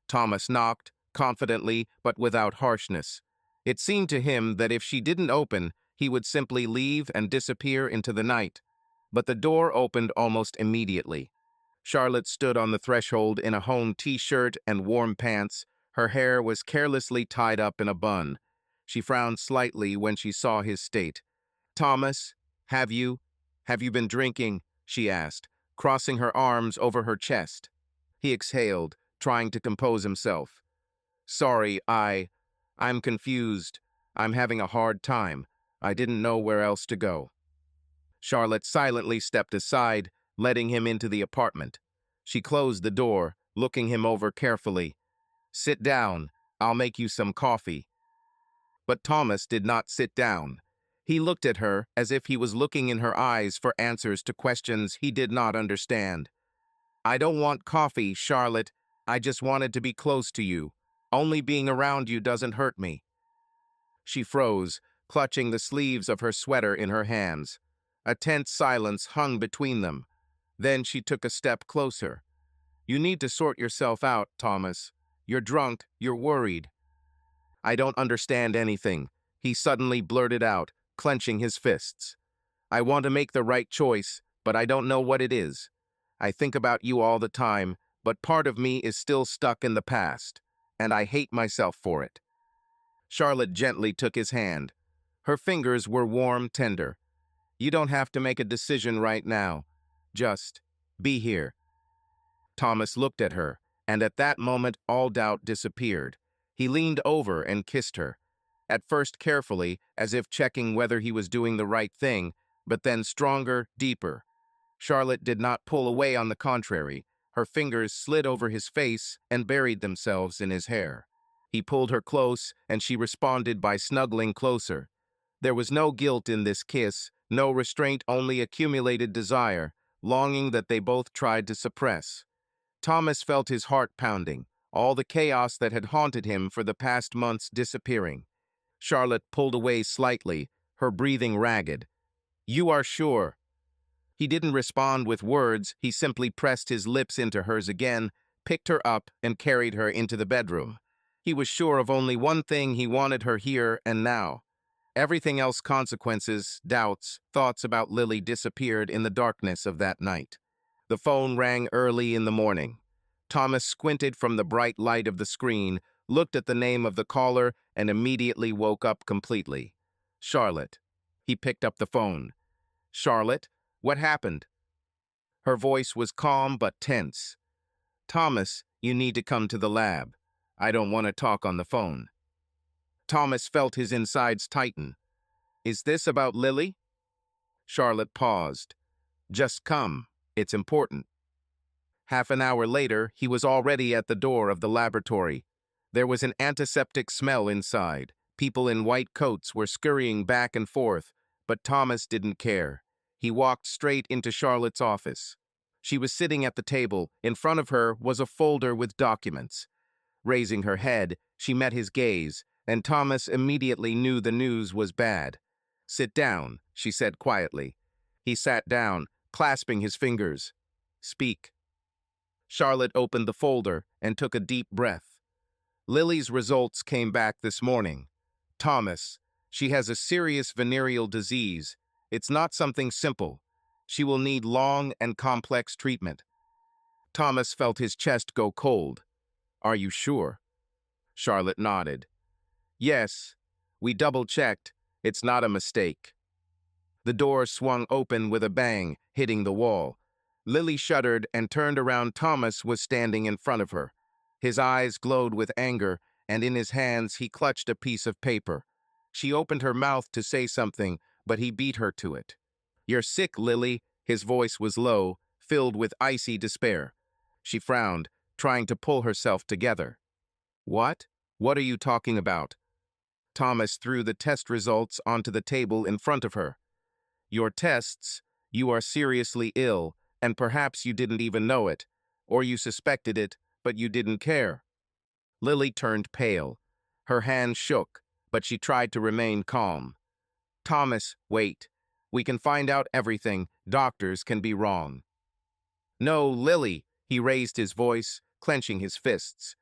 Thomas knocked, confidently but without harshness. It seemed to him that if she didn't open, he would simply leave and disappear into the night. But the door opened almost immediately. Charlotte stood on the threshold in a home t-shirt and warm pants. Her hair was carelessly tied up in a bun. She frowned slightly when she saw his state. "Thomas, have you been drinking?" she asked, crossing her arms over her chest. He exhaled, trying to compose himself. "Sorry, I'm confused. I'm having a hard time. I didn't know where else to go." Charlotte silently stepped aside, letting him into the apartment. She closed the door, looking him over carefully. "Sit down. I'll make you some coffee." But Thomas did not sit down. He looked at her as if he was looking in her eyes for answers to questions he did not understand. "I don't want coffee, Charlotte. I just wanted to be close to you. Only being around you doesn't hurt me." She froze, clutching the sleeves of her sweater in her hands. A tense silence hung between them. Then she took a step closer. "You need to sort yourself out, Thomas. You're drunk, you're worried." "I don't understand anything," he suddenly blurted out, clenching his fists. "I want to make the right choice, but I don't know what it is. I think about you all the time, but part of me is still stuck in the past, and I hate myself for it." Charlotte gently took his hand. Her fingers were warm, tender. "You don't have to make a decision right now. Just be here." Thomas looked at her, and at that moment all doubt disappeared. He leaned over and kissed her, at first carefully, as if checking whether he was doing the right thing, but then stronger, deeper. Charlotte did not pull away, on the contrary. Her fingers slid over his face and buried themselves in his hair. He pulled her close, and she responded by snuggling closer. There was no guilt in this kiss, no restraint, only accumulated desire, longing that they both tried to suppress. Thomas felt his heart pounding, all the chaos that had haunted him for the past months disappearing. Charlotte pulled away slightly, her breathing ragged. "You are sure?" He didn't respond with words, he simply pressed his lips into hers again, picked her up, and carried her into the bedroom. He was sure of only one thing: he wanted her here and now. Everything else, consequences, doubts, thoughts about Lily, disappeared in the darkness of that night. The phone rang early in the morning. Thomas squinted from the bright light of the screen, looked at the name of the caller, and immediately woke up completely. "Charlotte." He picked up the phone. "Charlotte, what happened?" Her voice was calm but tense. "Thomas, you need to come to the lab. I don't want to talk on the phone." Thomas felt his insides tighten. "Is this about Lily?" Charlotte paused. "Just come. It's important." Half an hour later, he was already at the door of the laboratory. There was an antiseptic smell inside. People in white coats were scurrying back and forth, but Thomas didn't care. He walked straight into Charlotte's office. She was sitting at the table. In front of her was a folder with documents. Raising her head, she met his gaze, and Thomas immediately knew the news was bad. "Sit down," she said quietly. He sat down, clasping his fingers. "Speak." Charlotte opened the folder and took a deep breath. "Lily's results came back this morning. Thomas, she has a serious venereal disease. It's not something simple. She will need long and complex treatment." Thomas felt his chest go cold. "Are you sure?" Charlotte nodded. "Yes, we double-checked. It's not a mistake." The door swung open with a bang, hitting the wall. Lily shuddered and turned around. Thomas was standing in front of her. His eyes glowed with anger, and in his hands he clutched a piece of paper. She opened her mouth to say something, but he beat her to it. "You're sick, Lily." His voice was low, filled with icy despair. She frowned, trying to pull herself together. What? What are you talking about? Thomas threw the test results onto the table in front of her. Your tests, you are seriously ill, and perhaps you didn't even know it, or you suspected it, but you didn't care. Lily turned pale. Her hand shook, but she tried to remain calm. Thomas, wait. We can find out everything. Doctors can be wrong. No, Lily, he raised his voice, clenching his fists.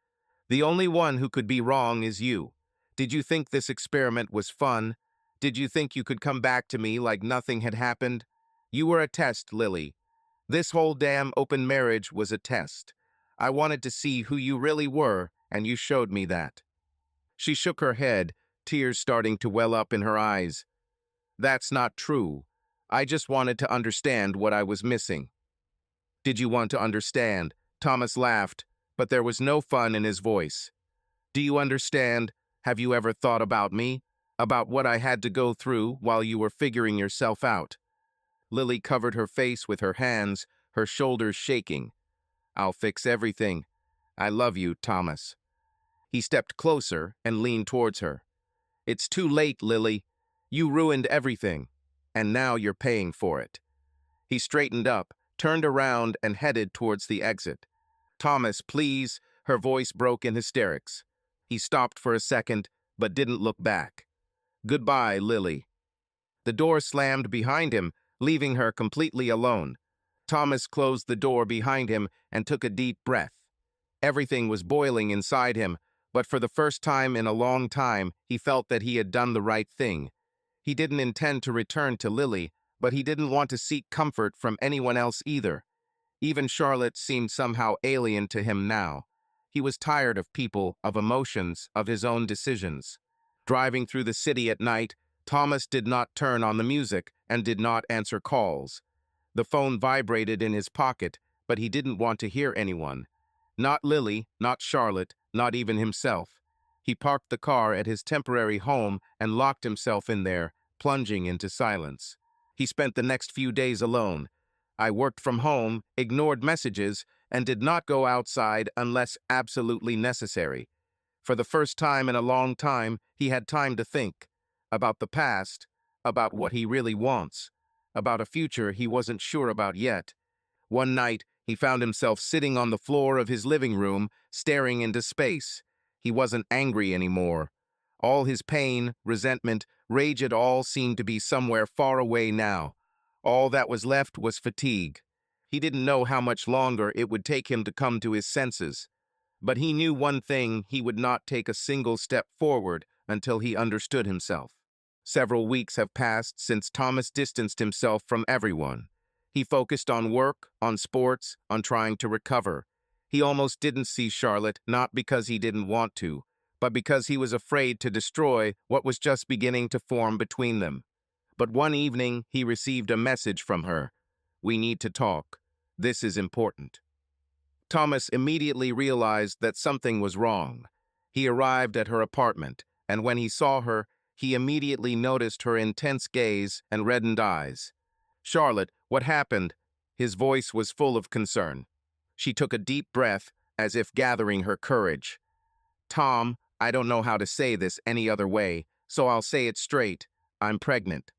The only one who could be wrong is you. Did you think this experiment was fun? Did you think you could come back to me like nothing had happened? You were a test, Lily. This whole damn open marriage was a test. I wanted to see who you really were, and you showed me that. She shook her head, tears starting to well up in her eyes. That's not true. I just wanted to understand what I was missing. Did you want to understand? Thomas laughed, but there was no fun in his voice. Do you understand? Have you ever thought about me? About what I had to go through while you were figuring yourself out? Lily covered her face with her hands, her shoulders shaking. I'll fix everything. I love you, Thomas. He stepped closer and leaned towards her. It's too late, Lily. You ruined everything, and now you're paying for it. He straightened up, turned around, and headed towards the exit. Thomas, please, her voice broke in hysterics. He stopped for a second, but didn't look back. Goodbye, Lily. The door slammed behind him, leaving her completely alone. Thomas closed the door behind him and took a deep breath. Everything was boiling inside him, but for the first time in a long time, he felt that he had done the right thing. He didn't intend to return to Lily, but he didn't want to seek comfort from anyone else either. Even Charlotte seemed somehow alien to him now. He was tired of people, of emotions, of his own decisions. Driving through the city at night, Thomas did not turn on the music and did not answer calls. The phone vibrated in his pocket, but he didn't want to hear anyone. Not Lily, not Charlotte, not even himself. He parked the car at his temporary home and locked himself in there, plunging into silence. He spent the next few days alone. I worked from home, ignored messages, and did not go outside unless absolutely necessary. For the first time in a long time, he had time to think. About the past, about what he really wants, about a future he wasn't sure about yet. One night, he found himself sitting on the floor of his living room, staring into space. He wasn't angry anymore. All his pain, resentment, rage, it all seemed to be somewhere far away now. All that was left was fatigue. He didn't know how much longer it would take him to come to his senses. But he knew one thing: he would not take a single step forward until he understood himself. Several weeks have passed since Thomas distanced himself from everyone. He focused on work, on sports, on trying to recover. He almost didn't see Charlotte, not because he didn't want to, but because he was afraid to destroy what was just beginning to form between them. But one evening, he received a message from her. We need to talk. This is important. Thomas immediately realized that something was wrong. He arrived at her apartment, and when he saw her, he immediately noticed her intense gaze and reddened eyes. Charlotte, what happened? His voice was full of concern. She took a deep breath, as if gathering her courage. Tom, I don't know how to say this any other way, so I'll say it straight. I'm pregnant.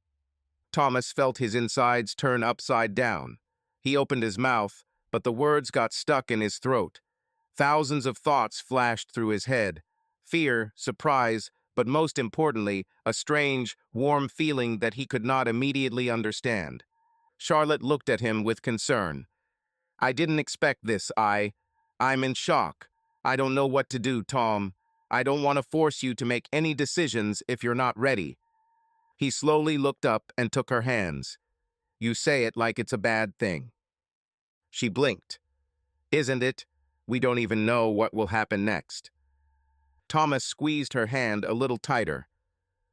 Thomas felt his insides turn upside down. He opened his mouth, but the words got stuck in his throat. Thousands of thoughts flashed through his head. Fear, surprise, but most importantly, a strange, warm feeling that he could not immediately understand. Charlotte looked at him with concern. I didn't expect this, I'm in shock. I don't know what to do, Tom. I don't want to force you to make any decisions if you're not ready. He slowly looked up and took her hands. You say it like it's a bad thing. She blinked. Isn't it? We don't even know what will happen next. Thomas squeezed her hand a little tighter.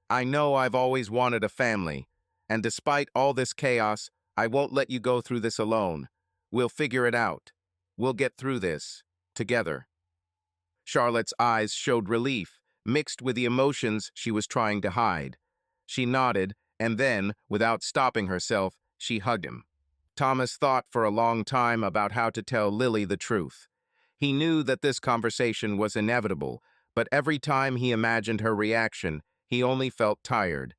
I know I've always wanted a family, and despite all this chaos, I won't let you go through this alone. We'll figure it out. We'll get through this, together. Charlotte's eyes showed relief, mixed with the emotions she was trying to hide. She nodded, and then, without stopping herself, she hugged him. Thomas thought for a long time about how to tell Lily the truth. He knew that this conversation was inevitable, but every time he imagined her reaction, he only felt tired.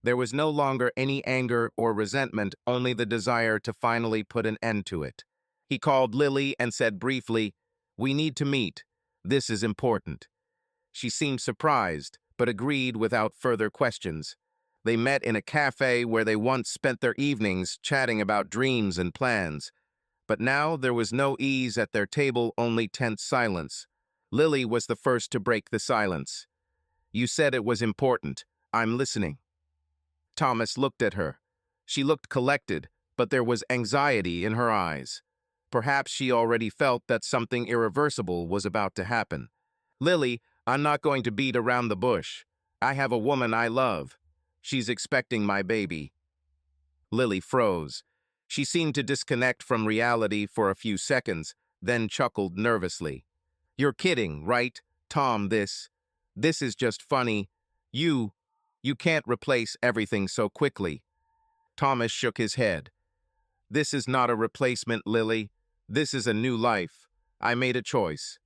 There was no longer any anger or resentment, only the desire to finally put an end to it. He called Lily and said briefly, "We need to meet. This is important." She seemed surprised, but agreed without further questions. They met in a cafe where they once spent their evenings chatting about dreams and plans. But now there was no ease at their table, only tense silence. Lily was the first to break the silence. "You said it was important. I'm listening." Thomas looked at her. She looked collected, but there was anxiety in her eyes. Perhaps she already felt that something irreversible was about to happen. "Lily, I'm not going to beat around the bush. I have a woman I love. She's expecting my baby." Lily froze. She seemed to disconnect from reality for a few seconds, then chuckled nervously. "You're kidding, right, Tom, this is just funny. You, you can't replace everything so quickly." Thomas shook his head. "This is not a replacement, Lily. This is a new life. I made a choice."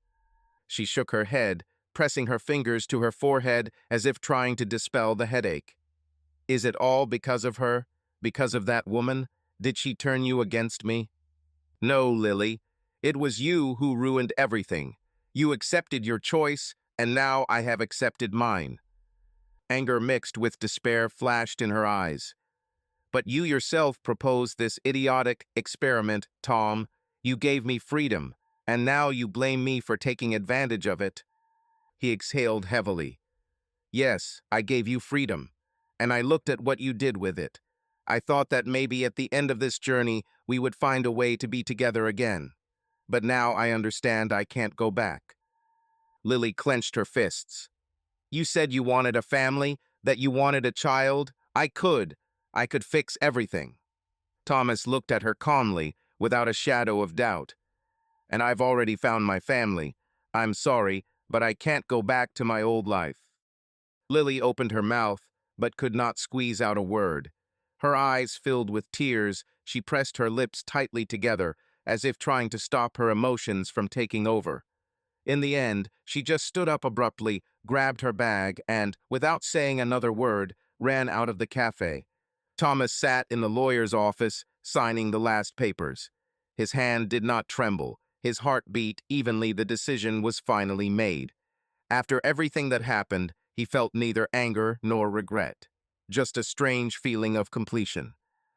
She shook her head, pressing her fingers to her forehead as if trying to dispel the headache. "Is it all because of her? Because of that woman? Did she turn you against me?" "No, Lily. It was you who ruined everything. You accepted your choice, and now I have accepted mine." Anger mixed with despair flashed in her eyes. "But you yourself proposed this idiotic experiment, Tom. You gave me freedom, and now you blame me for taking advantage of it." He exhaled heavily. "Yes, I gave you freedom, and I looked at what you did with it. I thought that maybe at the end of this journey we would find a way to be together again. But now I understand I can't go back." Lily clenched her fists. "You said you wanted a family, that you wanted a child. I could fix everything." Thomas looked at her calmly, without a shadow of doubt. "And I've already found my family. I'm sorry, but I can't go back to my old life." Lily opened her mouth, but could not squeeze out a word. Her eyes filled with tears, she pressed her lips tightly together, as if trying to stop her emotions from taking over. In the end, she just stood up abruptly, grabbed her bag, and, without saying another word, ran out of the cafe. Thomas sat in the lawyer's office, signing the last papers. His hand did not tremble. His heart beat evenly. The decision was finally made. After everything that happened, he felt neither anger nor regret, just a strange feeling of completion.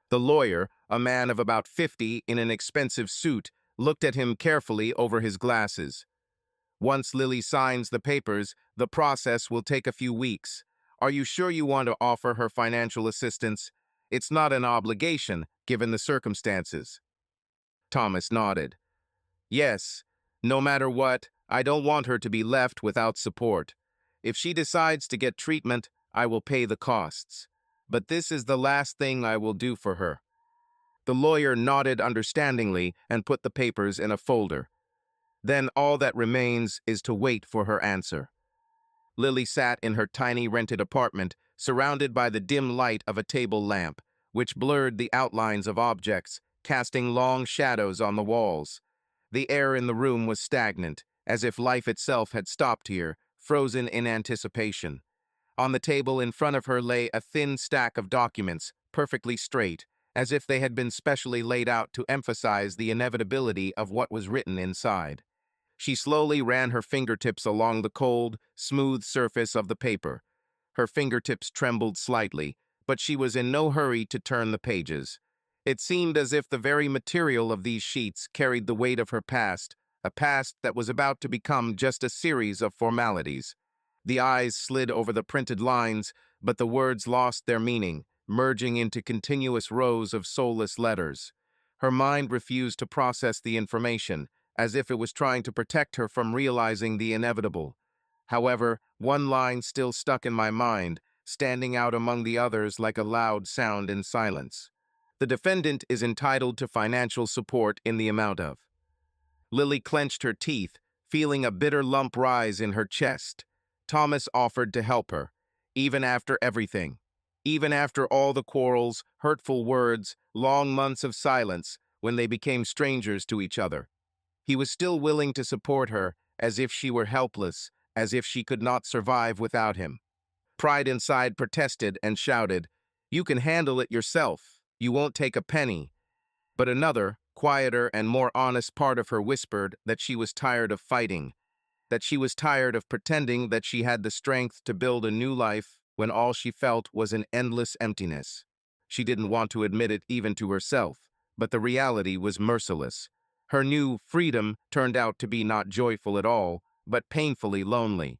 The lawyer, a man of about 50 in an expensive suit, looked at him carefully over his glasses. "Once Lily signs the papers, the process will take a few weeks. Are you sure you want to offer her financial assistance? It's not an obligation, given the circumstances." Thomas nodded. "Yes, no matter what, I don't want her to be left without support. If she decides to get treatment, I will pay the costs. But this is the last thing I will do for her." The lawyer nodded understandingly and put the papers in a folder. "Then all that remains is to wait for her answer." Lily sat in her tiny rented apartment, surrounded by the dim light of a table lamp, which blurred the outlines of objects, casting long shadows on the walls. The air in the room was stagnant, as if life itself had stopped here, frozen in anticipation. On the table in front of her lay a thin stack of documents, perfectly straight, as if they had been specially laid out to emphasize the inevitability of what was written inside. She slowly ran her fingertips along the cold, smooth surface of the paper. Her fingertips trembled slightly, but she was in no hurry to turn the pages. It seemed as if the very material of these sheets carried the weight of her past, a past that was about to become just a series of formalities. The eyes slid over the printed lines, but the words lost their meaning, merging into continuous rows of soulless letters. Her mind refused to process the information, as if it was trying to protect her from realizing the inevitable. However, one line still stuck in my mind, standing out among the others like a loud sound in silence. "The defendant is entitled to financial support in the amount of." Lily clenched her teeth, feeling a bitter lump rise in her chest. Thomas offered to help her, even after everything. Even after all the quarrels, hurtful words, long months of silence, when they became strangers to each other, he was still willing to support her as if she were helpless, as if she could not survive without him. Pride inside protested and shouted, "You can handle it yourself. You won't take a penny." But another, quieter and more honest part of her whispered that she was tired of fighting, that she was tired of pretending that she had the strength to build a new life when all she felt was an endless emptiness. She didn't want to admit it even to herself, but the reality was merciless. Her new freedom turned out to be not joyful at all, but painfully lonely.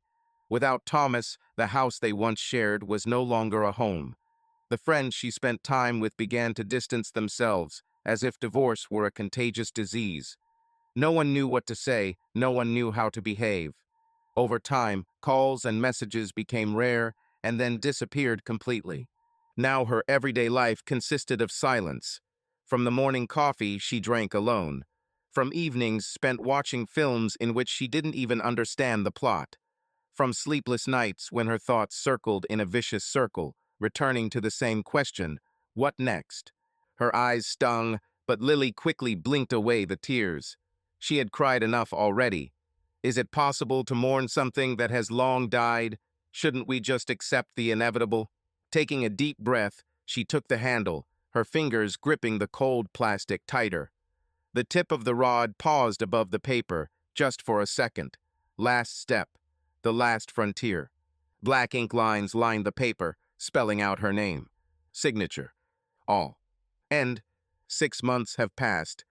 Without Thomas, the house they once shared was no longer a home. The friends she spent time with began to distance themselves, as if divorce were a contagious disease. No one knew what to say, no one knew how to behave. Over time, calls and messages became rare and then disappeared completely. Now her everyday life consisted of silence. From the morning coffee she drank alone. From evenings spent watching films in which she didn't even understand the plot. From sleepless nights when her thoughts circled in a vicious circle, returning to the same question, what next? Her eyes stung, but Lily quickly blinked away the tears. She had cried enough already. Is it possible to mourn something that has long died? Shouldn't we just accept the inevitable? Taking a deep breath, she took the handle, her fingers gripping the cold plastic tighter. The tip of the rod paused above the paper, just for a second. Last step. The last frontier. Black ink lines lined the paper, spelling out her name. Signature. All. End. 6 months have passed.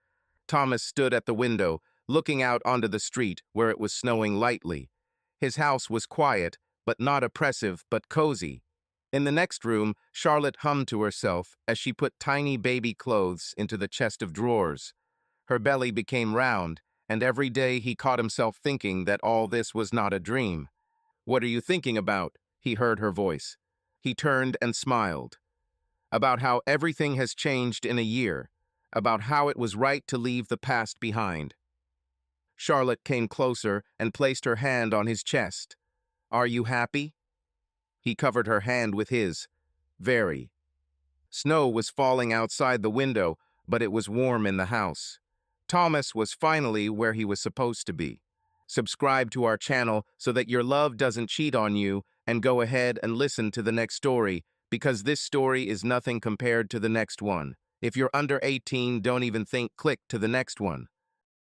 Thomas stood at the window, looking out onto the street where it was snowing lightly. His house was quiet, but not oppressive, but cozy. In the next room, Charlotte hummed to herself as she put tiny baby clothes into the chest of drawers. Her belly became round, and every day he caught himself thinking that all this was not a dream. "What are you thinking about?" he heard her voice. He turned and smiled. About how everything has changed in a year, about how it was right to leave the past behind. Charlotte came closer and placed her hand on his chest. "Are you happy?" He covered her hand with his. "Very." Snow was falling outside the window, but it was warm in the house. Thomas was finally where he was supposed to be. Subscribe to our channel so that your love doesn't cheat on you, and go ahead and listen to the next story, because this story is nothing compared to the next one. If you're under 18, don't even think, click to the next one.